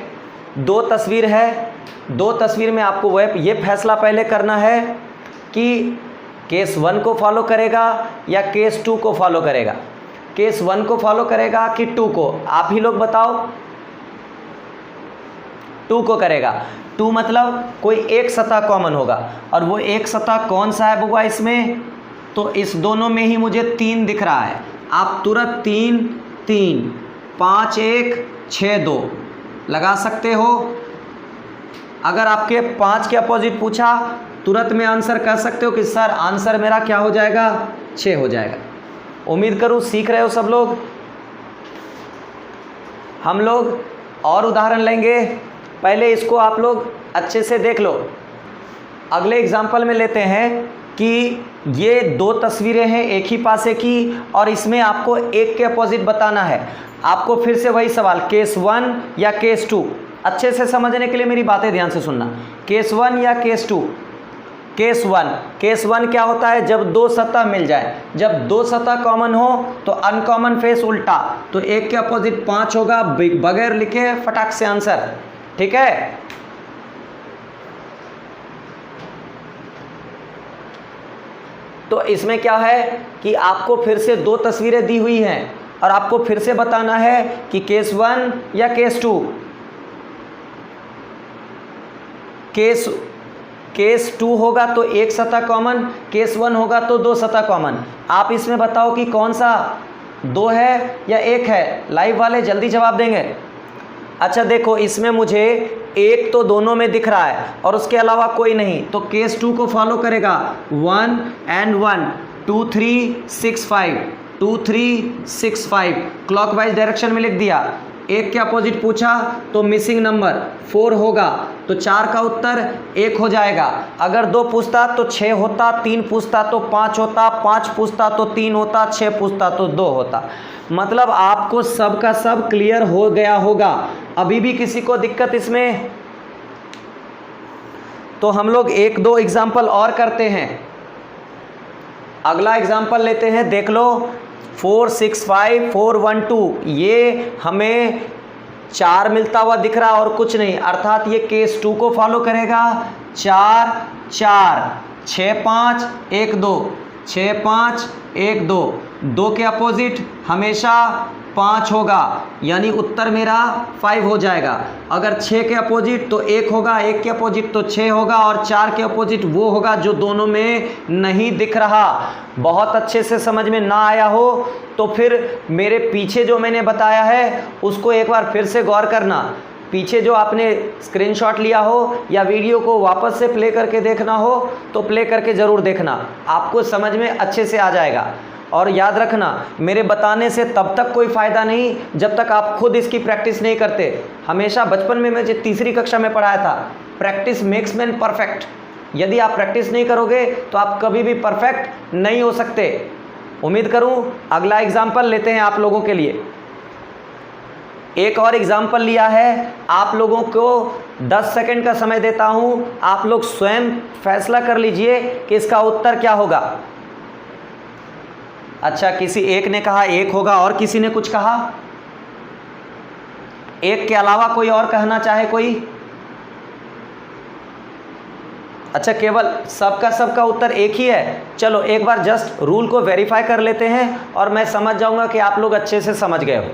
2 तस्वीर है, 2 तस्वीर में आपको वह ये फैसला पहले करना है कि केस 1 को फॉलो करेगा या केस 2 को फॉलो करेगा। केस 1 को फॉलो करेगा कि 2 को, आप ही लोग बताओ। 2 को करेगा। 2 मतलब कोई एक सतह कॉमन होगा, और वो एक सतह कौन सा है बुआ इसमें? तो इस दोनों में ही मुझे 3 दिख रहा है। आप तुरंत 3, 3, 5, 1, 6, 2 लगा सकते हो। अगर आपके 5 के अपोजिट पूछा तुरंत में आंसर कर सकते हो कि सर आंसर मेरा क्या हो जाएगा, 6 हो जाएगा। उम्मीद करूँ सीख रहे हो सब लोग। हम लोग और उदाहरण लेंगे, पहले इसको आप लोग अच्छे से देख लो। अगले एग्जाम्पल में लेते हैं कि ये 2 तस्वीरें हैं एक ही पासे की, और इसमें आपको एक के अपोजिट बताना है। आपको फिर से वही सवाल, केस 1 या केस 2। अच्छे से समझने के लिए मेरी बातें ध्यान से सुनना। केस 1 या केस 2? केस 1 क्या होता है? जब 2 सतह मिल जाए, जब 2 सतह कॉमन हो तो अनकॉमन फेस उल्टा, तो 1 के अपोजिट 5 होगा, बगैर लिखे फटाक से आंसर। ठीक है। तो इसमें क्या है कि आपको फिर से दो तस्वीरें दी हुई हैं और आपको फिर से बताना है कि केस 1 या केस 2। केस 2 होगा तो एक सतह कॉमन, केस 1 होगा तो दो सतह कॉमन। आप इसमें बताओ कि कौन सा 2 है या 1 है। लाइव वाले जल्दी जवाब देंगे। अच्छा देखो, इसमें मुझे 1 तो दोनों में दिख रहा है और उसके अलावा कोई नहीं, तो केस 2 को फॉलो करेगा। 1 and 1 2 3 6 5 2 3 6 5 क्लॉकवाइज डायरेक्शन में लिख दिया। 1 के अपोजिट पूछा तो मिसिंग नंबर 4 होगा, तो 4 का उत्तर 1 हो जाएगा। अगर 2 पूछता तो 6 होता, 3 पूछता तो 5 होता, 5 पूछता तो 3 होता, 6 पूछता तो 2 होता। मतलब आपको सब का सब क्लियर हो गया होगा। अभी भी किसी को दिक्कत इसमें? तो हम लोग 1-2 एग्जाम्पल और करते हैं। अगला एग्जाम्पल लेते हैं, देख लो। 4 6 5 4 1 2, ये हमें 4 मिलता हुआ दिख रहा और कुछ नहीं, अर्थात ये केस 2 को फॉलो करेगा। 4 4 6 5 1 2 6 5 1 2 2 के अपोजिट हमेशा 5 होगा, यानी उत्तर मेरा 5 हो जाएगा। अगर 6 के अपोजिट तो 1 होगा, 1 के अपोजिट तो 6 होगा और 4 के अपोजिट वो होगा जो दोनों में नहीं दिख रहा। बहुत अच्छे से समझ में ना आया हो तो फिर मेरे पीछे जो मैंने बताया है उसको एक बार फिर से गौर करना। पीछे जो आपने स्क्रीनशॉट लिया हो या वीडियो को वापस से प्ले करके देखना हो तो प्ले करके ज़रूर देखना, आपको समझ में अच्छे से आ जाएगा। और याद रखना, मेरे बताने से तब तक कोई फ़ायदा नहीं जब तक आप खुद इसकी प्रैक्टिस नहीं करते। हमेशा बचपन में मुझे तीसरी कक्षा में पढ़ाया था, प्रैक्टिस मेक्स मैन परफेक्ट। यदि आप प्रैक्टिस नहीं करोगे तो आप कभी भी परफेक्ट नहीं हो सकते। उम्मीद करूं अगला एग्जाम्पल लेते हैं आप लोगों के लिए। एक और एग्जाम्पल लिया है, आप लोगों को 10 सेकंड का समय देता हूं, आप लोग स्वयं फैसला कर लीजिए कि इसका उत्तर क्या होगा। अच्छा, किसी एक ने कहा 1 होगा और किसी ने कुछ कहा। 1 के अलावा कोई और कहना चाहे कोई? अच्छा, केवल सबका उत्तर 1 ही है। चलो एक बार जस्ट रूल को वेरीफाई कर लेते हैं और मैं समझ जाऊंगा कि आप लोग अच्छे से समझ गए हो।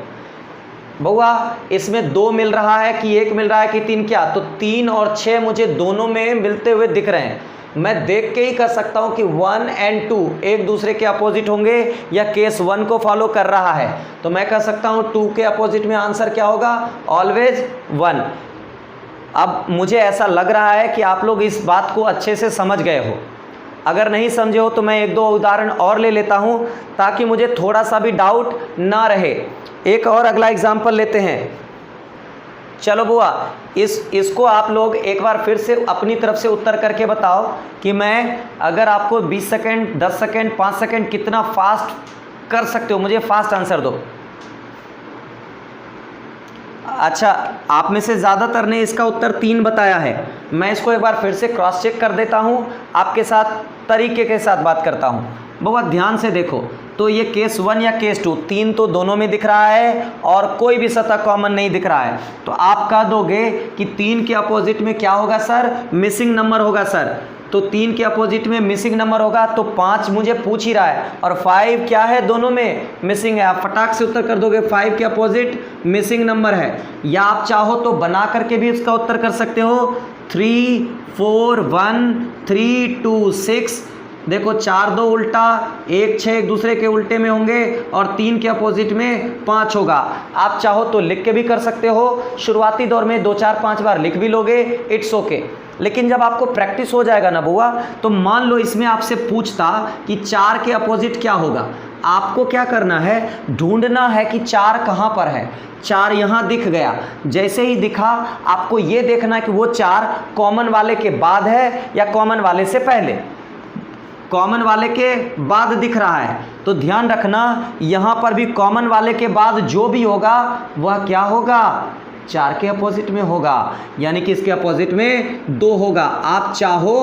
बउआ, इसमें 2 मिल रहा है कि 1 मिल रहा है कि 3? क्या तो 3 और 6 मुझे दोनों में मिलते हुए दिख रहे हैं। मैं देख के ही कर सकता हूं कि 1 and 2 एक दूसरे के अपोजिट होंगे या केस 1 को फॉलो कर रहा है। तो मैं कह सकता हूं 2 के अपोजिट में आंसर क्या होगा? ऑलवेज 1। अब मुझे ऐसा लग रहा है कि आप लोग इस बात को अच्छे से समझ गए हो। अगर नहीं समझे हो तो मैं 1-2 उदाहरण और ले लेता हूं ताकि मुझे थोड़ा सा भी डाउट ना रहे। एक और अगला एग्जाम्पल लेते हैं। चलो बुआ, इसको आप लोग एक बार फिर से अपनी तरफ से उत्तर करके बताओ कि मैं अगर आपको 20 सेकंड, 10 सेकंड, 5 सेकंड कितना फास्ट कर सकते हो, मुझे फास्ट आंसर दो। अच्छा, आप में से ज़्यादातर ने इसका उत्तर 3 बताया है। मैं इसको एक बार फिर से क्रॉस चेक कर देता हूँ, आपके साथ तरीके के साथ बात करता हूँ। बहुत ध्यान से देखो, तो ये केस 1 या केस 2, 3 तो दोनों में दिख रहा है और कोई भी सतह कॉमन नहीं दिख रहा है। तो आप कह दोगे कि 3 के अपोजिट में क्या होगा सर? मिसिंग नंबर होगा सर। तो 3 के अपोजिट में मिसिंग नंबर होगा तो 5 मुझे पूछ ही रहा है और 5 क्या है? दोनों में मिसिंग है। आप फटाक से उत्तर कर दोगे 5 के अपोजिट मिसिंग नंबर है। या आप चाहो तो बना करके भी इसका उत्तर कर सकते हो। 3 4 1 3 2 6। देखो 4 2 उल्टा, 1 6 एक दूसरे के उल्टे में होंगे और 3 के अपोजिट में 5 होगा। आप चाहो तो लिख के भी कर सकते हो। शुरुआती दौर में 2 4 5 बार लिख भी लोगे, इट्स ओके। लेकिन जब आपको प्रैक्टिस हो जाएगा ना बुआ, तो मान लो इसमें आपसे पूछता कि 4 के अपोजिट क्या होगा। आपको क्या करना है? ढूंढना है कि 4 कहाँ पर है। 4 यहाँ दिख गया। जैसे ही दिखा आपको ये देखना है कि वो 4 कॉमन वाले के बाद है या कॉमन वाले से पहले। कॉमन वाले के बाद दिख रहा है तो ध्यान रखना, यहाँ पर भी कॉमन वाले के बाद जो भी होगा वह क्या होगा? 4 के अपोजिट में होगा, यानी कि इसके अपोजिट में 2 होगा। आप चाहो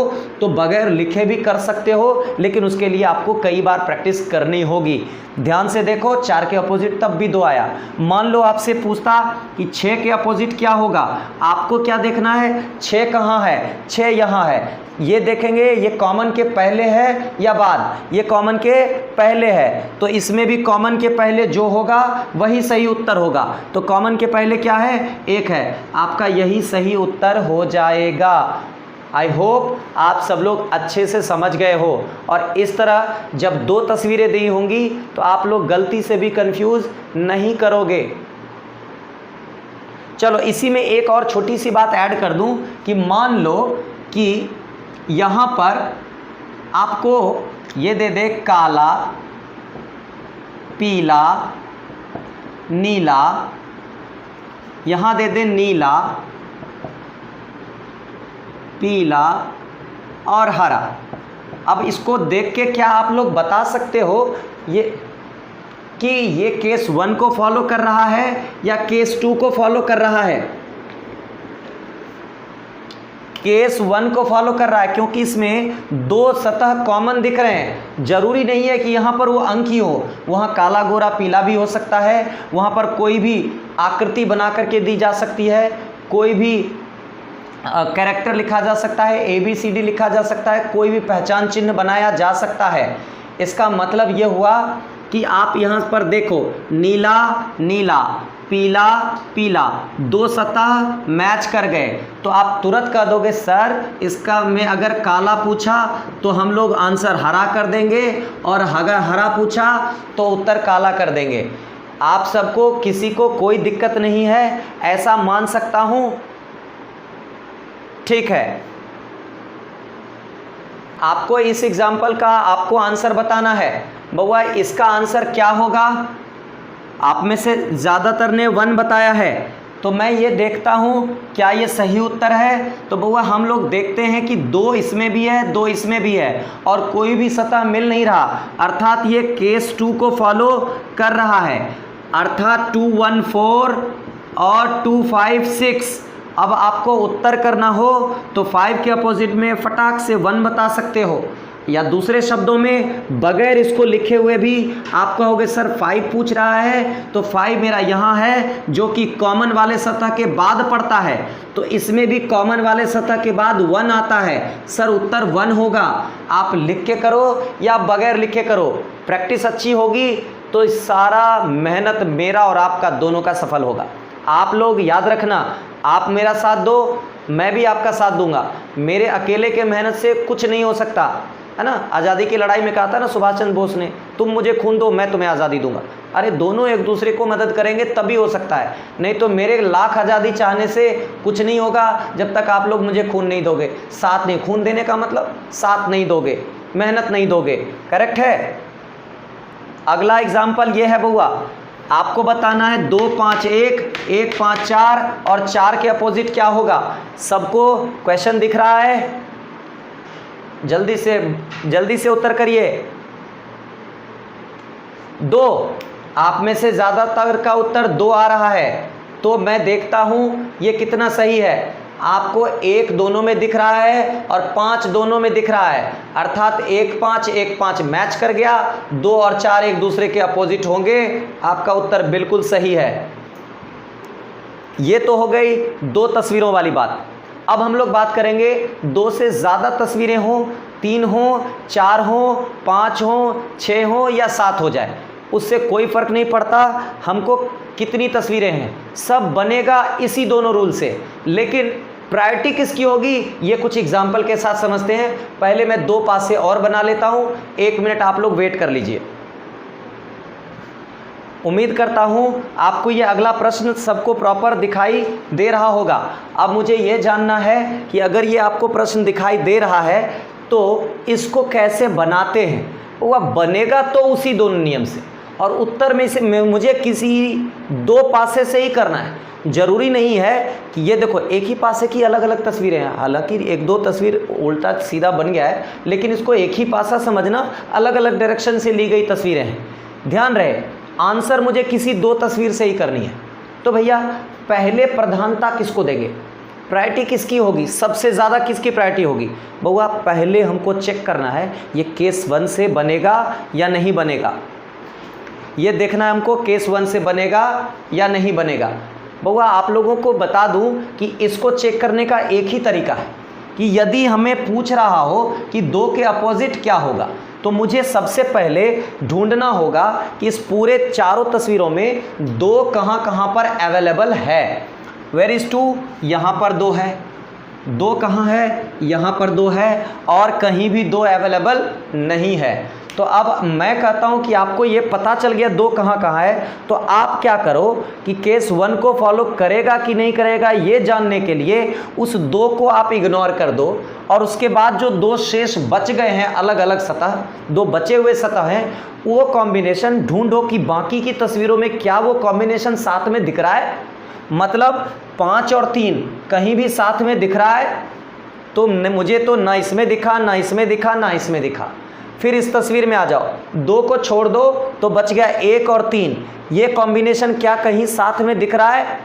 तो बगैर लिखे भी कर सकते हो, लेकिन उसके लिए आपको कई बार प्रैक्टिस करनी होगी। ध्यान से देखो, 4 के अपोजिट तब भी 2 आया। मान लो आपसे पूछता कि 6 के अपोजिट क्या होगा, आपको क्या देखना है, 6 कहाँ है, 6 यहाँ है। ये देखेंगे ये कॉमन के पहले है या बाद, ये कॉमन के पहले है, तो इसमें भी कॉमन के पहले जो होगा वही सही उत्तर होगा। तो कॉमन के पहले क्या है, 1 है, आपका यही सही उत्तर हो जाएगा। आई होप आप सब लोग अच्छे से समझ गए हो। और इस तरह जब 2 तस्वीरें दी होंगी तो आप लोग गलती से भी कंफ्यूज नहीं करोगे। चलो इसी में एक और छोटी सी बात ऐड कर दूं कि मान लो कि यहाँ पर आपको ये दे दे काला, पीला, नीला, यहाँ दे दे नीला, पीला और हरा। अब इसको देख के क्या आप लोग बता सकते हो कि ये केस 1 को फॉलो कर रहा है या केस 2 को फॉलो कर रहा है? केस 1 को फॉलो कर रहा है, क्योंकि इसमें 2 सतह कॉमन दिख रहे हैं। जरूरी नहीं है कि यहाँ पर वो अंक ही हो, वहाँ काला, गोरा, पीला भी हो सकता है, वहाँ पर कोई भी आकृति बना करके दी जा सकती है, कोई भी कैरेक्टर लिखा जा सकता है, ABCD लिखा जा सकता है, कोई भी पहचान चिन्ह बनाया जा सकता है। इसका मतलब ये हुआ कि आप यहाँ पर देखो, नीला नीला, पीला पीला, 2 सतह मैच कर गए, तो आप तुरंत कह दोगे सर इसका में अगर काला पूछा तो हम लोग आंसर हरा कर देंगे, और अगर हरा पूछा तो उत्तर काला कर देंगे। आप सबको किसी को कोई दिक्कत नहीं है, ऐसा मान सकता हूँ? ठीक है, आपको इस एग्जाम्पल का आपको आंसर बताना है। बउआ इसका आंसर क्या होगा? आप में से ज़्यादातर ने 1 बताया है, तो मैं ये देखता हूँ क्या ये सही उत्तर है। तो बउआ हम लोग देखते हैं कि 2 इसमें भी है, 2 इसमें भी है, और कोई भी सतह मिल नहीं रहा, अर्थात ये केस 2 को फॉलो कर रहा है, अर्थात 2 1 4 और 2 5 6। अब आपको उत्तर करना हो तो 5 के अपोजिट में फटाक से 1 बता सकते हो, या दूसरे शब्दों में बगैर इसको लिखे हुए भी आप कहोगे सर 5 पूछ रहा है तो 5 मेरा यहाँ है, जो कि कॉमन वाले सतह के बाद पड़ता है, तो इसमें भी कॉमन वाले सतह के बाद 1 आता है, सर उत्तर 1 होगा। आप लिख के करो या बगैर लिखे करो, प्रैक्टिस अच्छी होगी तो सारा मेहनत मेरा और आपका दोनों का सफल होगा। आप लोग याद रखना, आप मेरा साथ दो, मैं भी आपका साथ दूंगा। मेरे अकेले के मेहनत से कुछ नहीं हो सकता, है ना। आज़ादी की लड़ाई में कहा था ना सुभाष चंद्र बोस ने, तुम मुझे खून दो मैं तुम्हें आज़ादी दूंगा। अरे दोनों एक दूसरे को मदद करेंगे तभी हो सकता है, नहीं तो मेरे लाख आज़ादी चाहने से कुछ नहीं होगा जब तक आप लोग मुझे खून नहीं दोगे। साथ नहीं, खून देने का मतलब साथ नहीं दोगे, मेहनत नहीं दोगे। करेक्ट है। अगला एग्जाम्पल ये है बउआ, आपको बताना है 2 5 1 1 5 4 और 4 के अपोजिट क्या होगा। सबको क्वेश्चन दिख रहा है? जल्दी से उत्तर करिए। 2, आप में से ज़्यादातर का उत्तर 2 आ रहा है, तो मैं देखता हूँ ये कितना सही है। आपको 1 दोनों में दिख रहा है और 5 दोनों में दिख रहा है, अर्थात 1 5 1 5 मैच कर गया, 2 और 4 एक दूसरे के अपोजिट होंगे। आपका उत्तर बिल्कुल सही है। ये तो हो गई 2 तस्वीरों वाली बात। अब हम लोग बात करेंगे 2 से ज़्यादा तस्वीरें हों, 3 हों, 4 हों, 5 हों, 6 हों या 7 हो जाए, उससे कोई फ़र्क नहीं पड़ता हमको कितनी तस्वीरें हैं, सब बनेगा इसी दोनों रूल से। लेकिन प्रायोरिटी किसकी होगी ये कुछ एग्जाम्पल के साथ समझते हैं। पहले मैं 2 पासे और बना लेता हूँ, 1 मिनट आप लोग वेट कर लीजिए। उम्मीद करता हूँ आपको ये अगला प्रश्न सबको प्रॉपर दिखाई दे रहा होगा। अब मुझे ये जानना है कि अगर ये आपको प्रश्न दिखाई दे रहा है तो इसको कैसे बनाते हैं। वह बनेगा तो उसी दोनों नियम से, और उत्तर में से मुझे किसी 2 पासे से ही करना है। ज़रूरी नहीं है कि ये देखो एक ही पासे की अलग अलग तस्वीरें हैं, हालांकि 1-2 तस्वीर उल्टा सीधा बन गया है, लेकिन इसको एक ही पासा समझना, अलग अलग डायरेक्शन से ली गई तस्वीरें हैं। ध्यान रहे आंसर मुझे किसी 2 तस्वीर से ही करनी है। तो भैया पहले प्रधानता किसको देंगे, प्रायोरिटी किसकी होगी, सबसे ज़्यादा किसकी प्रायोरिटी होगी। बउआ पहले हमको चेक करना है ये केस 1 से बनेगा या नहीं बनेगा, ये देखना है हमको केस 1 से बनेगा या नहीं बनेगा। बउआ आप लोगों को बता दूं कि इसको चेक करने का एक ही तरीका है कि यदि हमें पूछ रहा हो कि 2 के अपोजिट क्या होगा, तो मुझे सबसे पहले ढूंढना होगा कि इस पूरे चारों तस्वीरों में 2 कहाँ कहाँ पर अवेलेबल है। वेयर इज़ 2, यहाँ पर 2 है, 2 कहाँ है, यहाँ पर 2 है, और कहीं भी 2 अवेलेबल नहीं है। तो अब मैं कहता हूँ कि आपको ये पता चल गया 2 कहाँ कहाँ है, तो आप क्या करो कि केस 1 को फॉलो करेगा कि नहीं करेगा ये जानने के लिए उस 2 को आप इग्नोर कर दो, और उसके बाद जो 2 शेष बच गए हैं अलग अलग सतह, 2 बचे हुए सतह हैं, वो कॉम्बिनेशन ढूंढो कि बाकी की तस्वीरों में क्या वो कॉम्बिनेशन साथ में दिख रहा है। मतलब 5 और 3 कहीं भी साथ में दिख रहा है, तो मुझे तो ना इसमें दिखा, ना इसमें दिखा, ना इसमें दिखा। फिर इस तस्वीर में आ जाओ, 2 को छोड़ दो तो बच गया 1 और 3, ये कॉम्बिनेशन क्या कहीं साथ में दिख रहा है,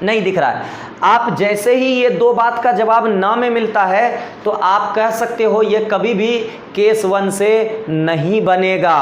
नहीं दिख रहा है। आप जैसे ही ये 2 बात का जवाब ना में मिलता है तो आप कह सकते हो ये कभी भी केस 1 से नहीं बनेगा।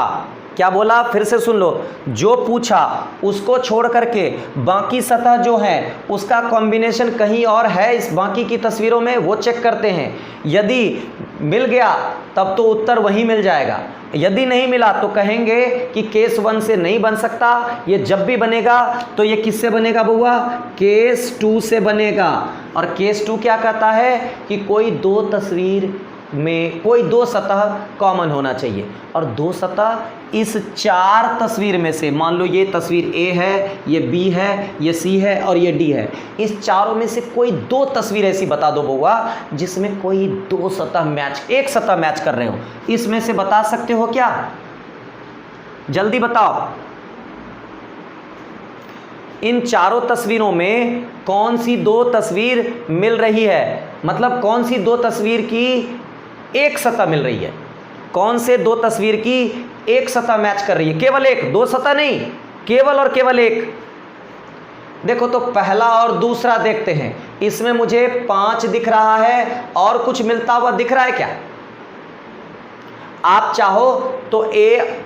क्या बोला, फिर से सुन लो, जो पूछा उसको छोड़ करके बाकी सतह जो है उसका कॉम्बिनेशन कहीं और है इस बाकी की तस्वीरों में, वो चेक करते हैं। यदि मिल गया तब तो उत्तर वहीं मिल जाएगा, यदि नहीं मिला तो कहेंगे कि केस 1 से नहीं बन सकता, ये जब भी बनेगा तो ये किससे बनेगा बउआ, केस 2 से बनेगा। और केस 2 क्या कहता है कि कोई 2 तस्वीर में कोई 2 सतह कॉमन होना चाहिए, और 2 सतह इस 4 तस्वीर में से, मान लो ये तस्वीर ए है, ये बी है, ये सी है और ये डी है, इस चारों में से कोई 2 तस्वीर ऐसी बता दो बउआ जिसमें कोई 2 सतह मैच, एक सतह मैच कर रहे हो। इसमें से बता सकते हो क्या, जल्दी बताओ। इन चारों तस्वीरों में कौन सी 2 तस्वीर मिल रही है, मतलब कौन सी 2 तस्वीर की एक सतह मिल रही है, कौन से 2 तस्वीर की एक सतह मैच कर रही है, केवल एक, 2 सतह नहीं, केवल और केवल एक। देखो तो पहला और दूसरा देखते हैं, इसमें मुझे 5 दिख रहा है और कुछ मिलता हुआ दिख रहा है क्या, आप चाहो तो ए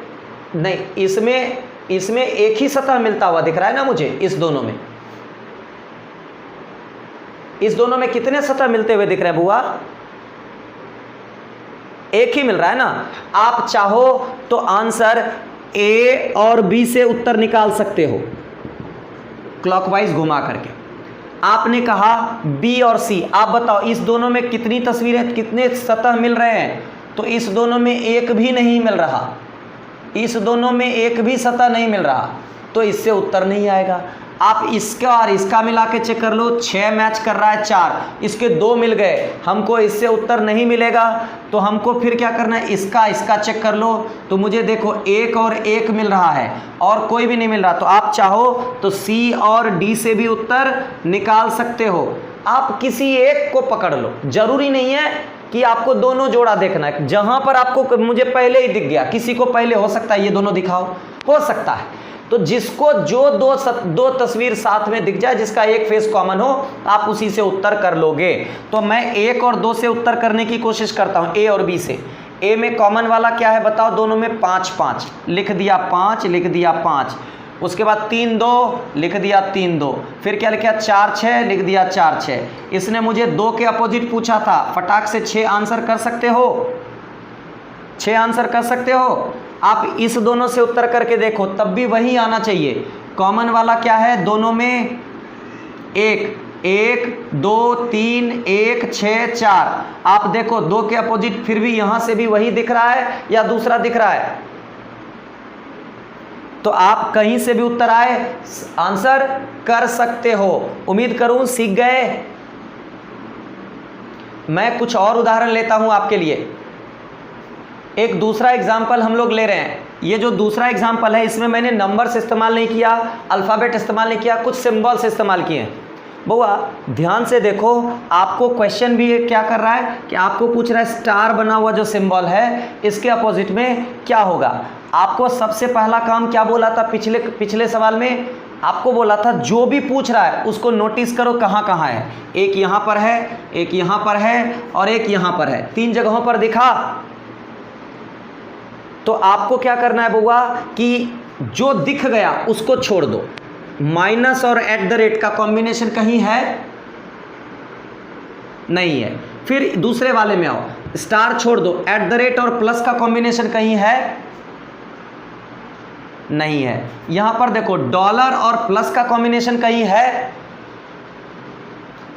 नहीं, इसमें एक ही सतह मिलता हुआ दिख रहा है ना मुझे, इस दोनों में, इस दोनों में कितने सतह मिलते हुए दिख रहे हैं बुआ, एक ही मिल रहा है ना। आप चाहो तो आंसर ए और बी से उत्तर निकाल सकते हो क्लॉकवाइज घुमा करके। आपने कहा बी और सी, आप बताओ इस दोनों में कितनी तस्वीरें, कितने सतह मिल रहे हैं, तो इस दोनों में एक भी नहीं मिल रहा, इस दोनों में एक भी सतह नहीं मिल रहा, तो इससे उत्तर नहीं आएगा। आप इसका और इसका मिला के चेक कर लो, 6 मैच कर रहा है 4, इसके 2 मिल गए, हमको इससे उत्तर नहीं मिलेगा, तो हमको फिर क्या करना है, इसका चेक कर लो, तो मुझे देखो 1 और 1 मिल रहा है और कोई भी नहीं मिल रहा, तो आप चाहो तो सी और डी से भी उत्तर निकाल सकते हो। आप किसी एक को पकड़ लो, जरूरी नहीं है कि आपको दोनों जोड़ा देखना है, जहां पर आपको मुझे पहले ही दिख गया, किसी को पहले हो सकता है ये दोनों दिखाओ, हो सकता है, तो जिसको जो 2 तस्वीर साथ में दिख जाए, जिसका एक फेस कॉमन हो, आप उसी से उत्तर कर लोगे। तो मैं 1 और 2 से उत्तर करने की कोशिश करता हूं, ए और बी से। ए में कॉमन वाला क्या है बताओ, दोनों में 5 5 लिख दिया, 5 लिख दिया, 5, उसके बाद 3 2 लिख दिया, 3 2, फिर क्या लिखा 4 6 लिख दिया, 4 6। इसने मुझे 2 के अपोजिट पूछा था, फटाक से 6 आंसर कर सकते हो, 6 आंसर कर सकते हो। आप इस दोनों से उत्तर करके देखो, तब भी वही आना चाहिए। कॉमन वाला क्या है, दोनों में 1 1 2 3 1 6 4। आप देखो 2 के अपोजिट फिर भी यहां से भी वही दिख रहा है या दूसरा दिख रहा है, तो आप कहीं से भी उत्तर आए आंसर कर सकते हो। उम्मीद करूं सीख गए। मैं कुछ और उदाहरण लेता हूं आपके लिए। एक दूसरा एग्जाम्पल हम लोग ले रहे हैं। ये जो दूसरा एग्जाम्पल है इसमें मैंने नंबर्स इस्तेमाल नहीं किया, अल्फ़ाबेट इस्तेमाल नहीं किया, कुछ सिंबल्स इस्तेमाल किए हैं। बउआ ध्यान से देखो, आपको क्वेश्चन भी क्या कर रहा है कि आपको पूछ रहा है स्टार बना हुआ जो सिंबल है इसके अपोजिट में क्या होगा। आपको सबसे पहला काम क्या बोला था पिछले सवाल में आपको बोला था जो भी पूछ रहा है उसको नोटिस करो कहाँ कहाँ है। एक यहाँ पर है, एक यहाँ पर है और एक यहाँ पर है, 3 जगहों पर दिखा। तो आपको क्या करना है बउआ कि जो दिख गया उसको छोड़ दो। माइनस और एट द रेट का कॉम्बिनेशन कहीं है नहीं है। फिर दूसरे वाले में आओ, स्टार छोड़ दो, एट द रेट और प्लस का कॉम्बिनेशन कहीं है नहीं है। यहां पर देखो डॉलर और प्लस का कॉम्बिनेशन कहीं है।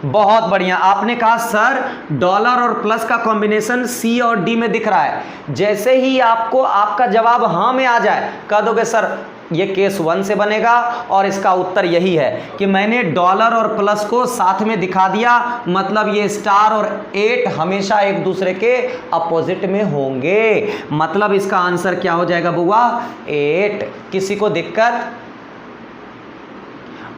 बहुत बढ़िया, आपने कहा सर डॉलर और प्लस का कॉम्बिनेशन सी और डी में दिख रहा है। जैसे ही आपको आपका जवाब हाँ में आ जाए, कह दोगे सर ये केस 1 से बनेगा और इसका उत्तर यही है कि मैंने डॉलर और प्लस को साथ में दिखा दिया, मतलब ये स्टार और 8 हमेशा एक दूसरे के अपोजिट में होंगे। मतलब इसका आंसर क्या हो जाएगा बुआ? 8। किसी को दिक्कत?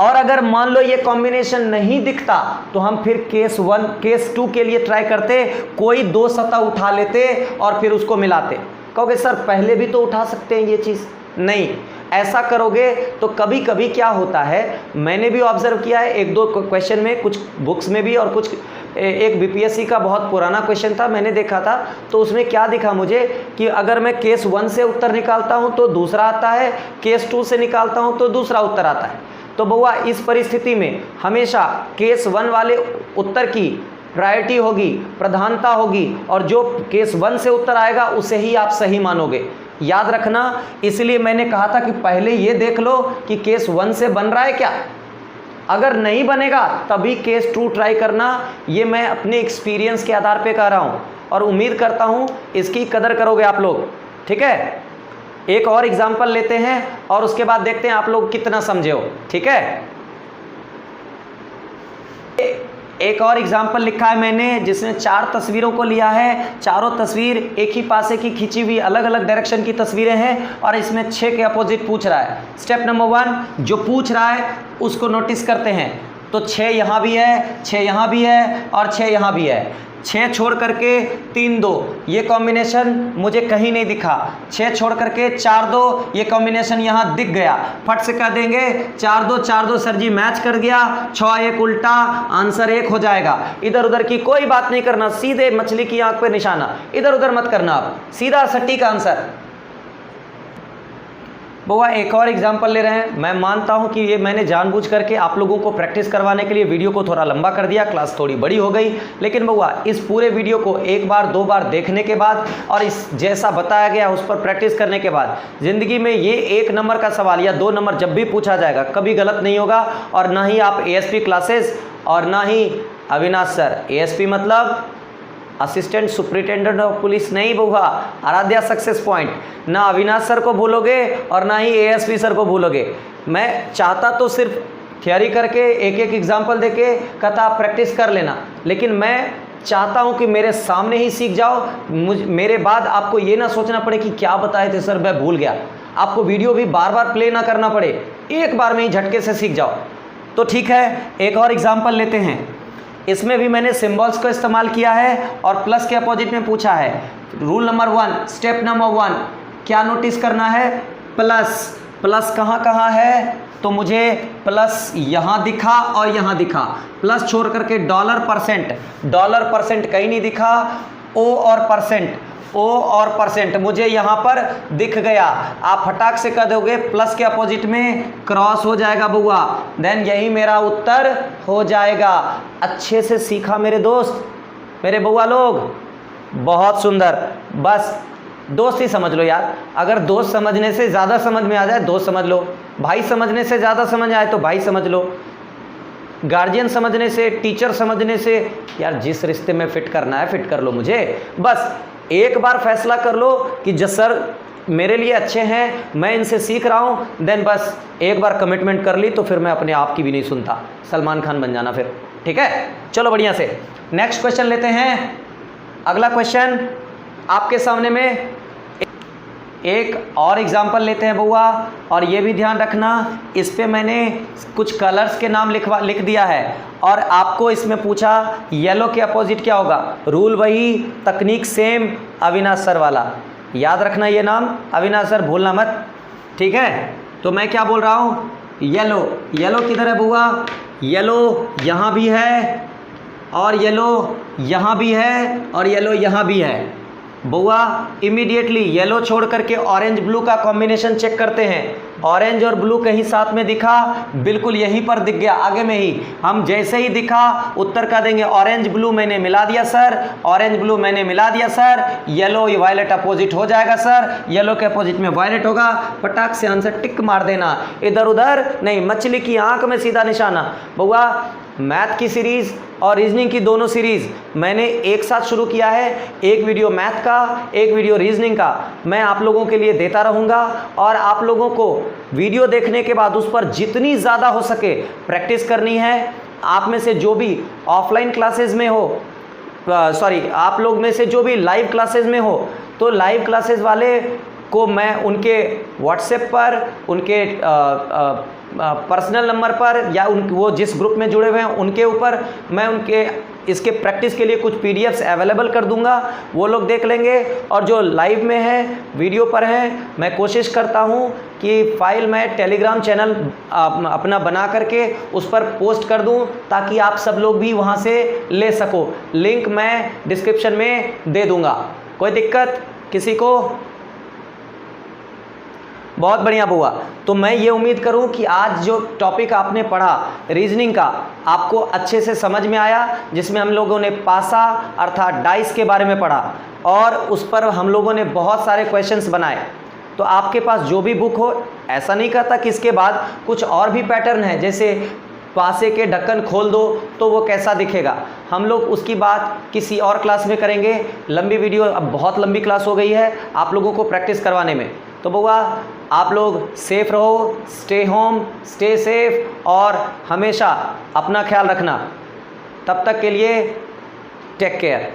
और अगर मान लो ये कॉम्बिनेशन नहीं दिखता तो हम फिर केस 1 केस 2 के लिए ट्राई करते, कोई 2 सतह उठा लेते और फिर उसको मिलाते। कहोगे सर पहले भी तो उठा सकते हैं ये चीज़। नहीं, ऐसा करोगे तो कभी कभी क्या होता है, मैंने भी ऑब्जर्व किया है 1-2 क्वेश्चन में, कुछ बुक्स में भी और कुछ, एक बीपीएससी का बहुत पुराना क्वेश्चन था मैंने देखा था, तो उसमें क्या दिखा मुझे कि अगर मैं केस 1 से उत्तर निकालता हूं तो दूसरा आता है, केस 2 से निकालता हूं तो दूसरा उत्तर आता है। तो बउआ इस परिस्थिति में हमेशा केस 1 वाले उत्तर की प्रायोरिटी होगी, प्रधानता होगी, और जो केस 1 से उत्तर आएगा उसे ही आप सही मानोगे। याद रखना, इसलिए मैंने कहा था कि पहले ये देख लो कि केस 1 से बन रहा है क्या। अगर नहीं बनेगा तभी केस 2 ट्राई करना। ये मैं अपने एक्सपीरियंस के आधार पे कह रहा हूँ और उम्मीद करता हूँ इसकी कदर करोगे आप लोग। ठीक है, एक और एग्जाम्पल लेते हैं और उसके बाद देखते हैं आप लोग कितना समझे हो। ठीक है, एक और एग्जाम्पल लिखा है मैंने जिसमें 4 तस्वीरों को लिया है। चारों तस्वीर एक ही पासे की खींची हुई अलग अलग डायरेक्शन की तस्वीरें हैं और इसमें 6 के अपोजिट पूछ रहा है। स्टेप नंबर 1, जो पूछ रहा है उसको नोटिस करते हैं। तो 6 यहाँ भी है, 6 यहाँ भी है और 6 यहाँ भी है। 6 छोड़ करके 3-2 ये कॉम्बिनेशन मुझे कहीं नहीं दिखा। 6 छोड़ करके 4-2 ये कॉम्बिनेशन यहाँ दिख गया। फट से कह देंगे 4-2 सर जी मैच कर गया, 6-1 उल्टा, आंसर 1 हो जाएगा। इधर उधर की कोई बात नहीं करना, सीधे मछली की आंख पे निशाना, इधर उधर मत करना, आप सीधा सटीक आंसर। बउआ एक और एग्जाम्पल ले रहे हैं। मैं मानता हूं कि ये मैंने जानबूझ करके आप लोगों को प्रैक्टिस करवाने के लिए वीडियो को थोड़ा लंबा कर दिया, क्लास थोड़ी बड़ी हो गई, लेकिन बउआ इस पूरे वीडियो को 1 बार 2 बार देखने के बाद और इस जैसा बताया गया उस पर प्रैक्टिस करने के बाद ज़िंदगी में ये 1 नंबर का सवाल या 2 नंबर जब भी पूछा जाएगा कभी गलत नहीं होगा। और ना ही आप ASP क्लासेस और ना ही अविनाश सर, ASP मतलब असिस्टेंट सुपरिटेंडेंट ऑफ पुलिस नहीं बउआ, आराध्या सक्सेस पॉइंट, ना अविनाश सर को भूलोगे और ना ही ASP सर को भूलोगे। मैं चाहता तो सिर्फ थियरी करके एक एग्जाम्पल देके कहता आप प्रैक्टिस कर लेना, लेकिन मैं चाहता हूं कि मेरे सामने ही सीख जाओ। मेरे बाद आपको ये ना सोचना पड़े कि क्या बताए थे सर मैं भूल गया। आपको वीडियो भी बार बार प्ले ना करना पड़े, एक बार में ही झटके से सीख जाओ। तो ठीक है, एक और एग्जाम्पल लेते हैं। इसमें भी मैंने सिंबल्स को इस्तेमाल किया है और प्लस के अपोजिट में पूछा है। रूल नंबर 1, स्टेप नंबर 1 क्या नोटिस करना है? प्लस। प्लस कहाँ कहाँ है? तो मुझे प्लस यहाँ दिखा और यहाँ दिखा। प्लस छोड़ करके $%, $% कहीं नहीं दिखा। O और परसेंट मुझे यहाँ पर दिख गया। आप फटाक से कह दोगे प्लस के अपोजिट में क्रॉस हो जाएगा बुआ, देन यही मेरा उत्तर हो जाएगा। अच्छे से सीखा मेरे दोस्त, मेरे बुआ लोग, बहुत सुंदर। बस दोस्त ही समझ लो यार, अगर दोस्त समझने से ज़्यादा समझ में आ जाए दोस्त समझ लो, भाई समझने से ज़्यादा समझ आए तो भाई समझ लो, गार्जियन समझने से, टीचर समझने से, यार जिस रिश्ते में फिट करना है फिट कर लो मुझे। बस एक बार फैसला कर लो कि जो सर मेरे लिए अच्छे हैं, मैं इनसे सीख रहा हूँ, देन बस एक बार कमिटमेंट कर ली तो फिर मैं अपने आप की भी नहीं सुनता, सलमान खान बन जाना फिर। ठीक है, चलो बढ़िया से नेक्स्ट क्वेश्चन लेते हैं। अगला क्वेश्चन आपके सामने में एक और एग्जाम्पल लेते हैं बुआ, और ये भी ध्यान रखना इस पे मैंने कुछ कलर्स के नाम लिख दिया है और आपको इसमें पूछा येलो के अपोजिट क्या होगा। रूल वही, तकनीक सेम, अविनाश सर वाला। याद रखना ये नाम, अविनाश सर भूलना मत। ठीक है, तो मैं क्या बोल रहा हूँ, येलो, येलो किधर है बुआ? येलो यहाँ भी है, और येलो यहाँ भी है, और येलो यहाँ भी है। बुआ इमीडिएटली येलो छोड़ करके ऑरेंज ब्लू का कॉम्बिनेशन चेक करते हैं। ऑरेंज और ब्लू कहीं साथ में दिखा? बिल्कुल यहीं पर दिख गया, आगे में ही। हम जैसे ही दिखा उत्तर का देंगे ऑरेंज ब्लू मैंने मिला दिया सर, ऑरेंज ब्लू मैंने मिला दिया सर। येलो वायलेट अपोजिट हो जाएगा सर, येलो के अपोजिट में वायलेट होगा। फटाक से आंसर टिक मार देना, इधर उधर नहीं, मछली की आंख में सीधा निशाना। बुआ मैथ की सीरीज़ और रीजनिंग की दोनों सीरीज़ मैंने एक साथ शुरू किया है। एक वीडियो मैथ का, एक वीडियो रीजनिंग का मैं आप लोगों के लिए देता रहूँगा, और आप लोगों को वीडियो देखने के बाद उस पर जितनी ज़्यादा हो सके प्रैक्टिस करनी है। आप में से जो भी ऑफलाइन क्लासेस में हो, आप लोग में से जो भी लाइव क्लासेस में हो, तो लाइव क्लासेस वाले को मैं उनके व्हाट्सएप पर, उनके पर्सनल नंबर पर, या वो जिस ग्रुप में जुड़े हुए हैं उनके ऊपर मैं उनके इसके प्रैक्टिस के लिए कुछ पीडीएफ्स अवेलेबल कर दूंगा, वो लोग देख लेंगे। और जो लाइव में है, वीडियो पर है, मैं कोशिश करता हूं कि फाइल मैं टेलीग्राम चैनल अपना बना करके उस पर पोस्ट कर दूं, ताकि आप सब लोग भी वहां से ले सको। लिंक मैं डिस्क्रिप्शन में दे दूंगा। कोई दिक्कत किसी को? बहुत बढ़िया बुआ। तो मैं ये उम्मीद करूं कि आज जो टॉपिक आपने पढ़ा रीजनिंग का आपको अच्छे से समझ में आया, जिसमें हम लोगों ने पासा अर्थात डाइस के बारे में पढ़ा, और उस पर हम लोगों ने बहुत सारे क्वेश्चंस बनाए। तो आपके पास जो भी बुक हो, ऐसा नहीं कहता कि इसके बाद कुछ और भी पैटर्न है, जैसे पासे के ढक्कन खोल दो तो वो कैसा दिखेगा, हम लोग उसकी बात किसी और क्लास में करेंगे। लंबी वीडियो, अब बहुत लंबी क्लास हो गई है आप लोगों को प्रैक्टिस करवाने में। तो बुआ आप लोग सेफ रहो, स्टे होम, स्टे सेफ, और हमेशा अपना ख्याल रखना। तब तक के लिए टेक केयर।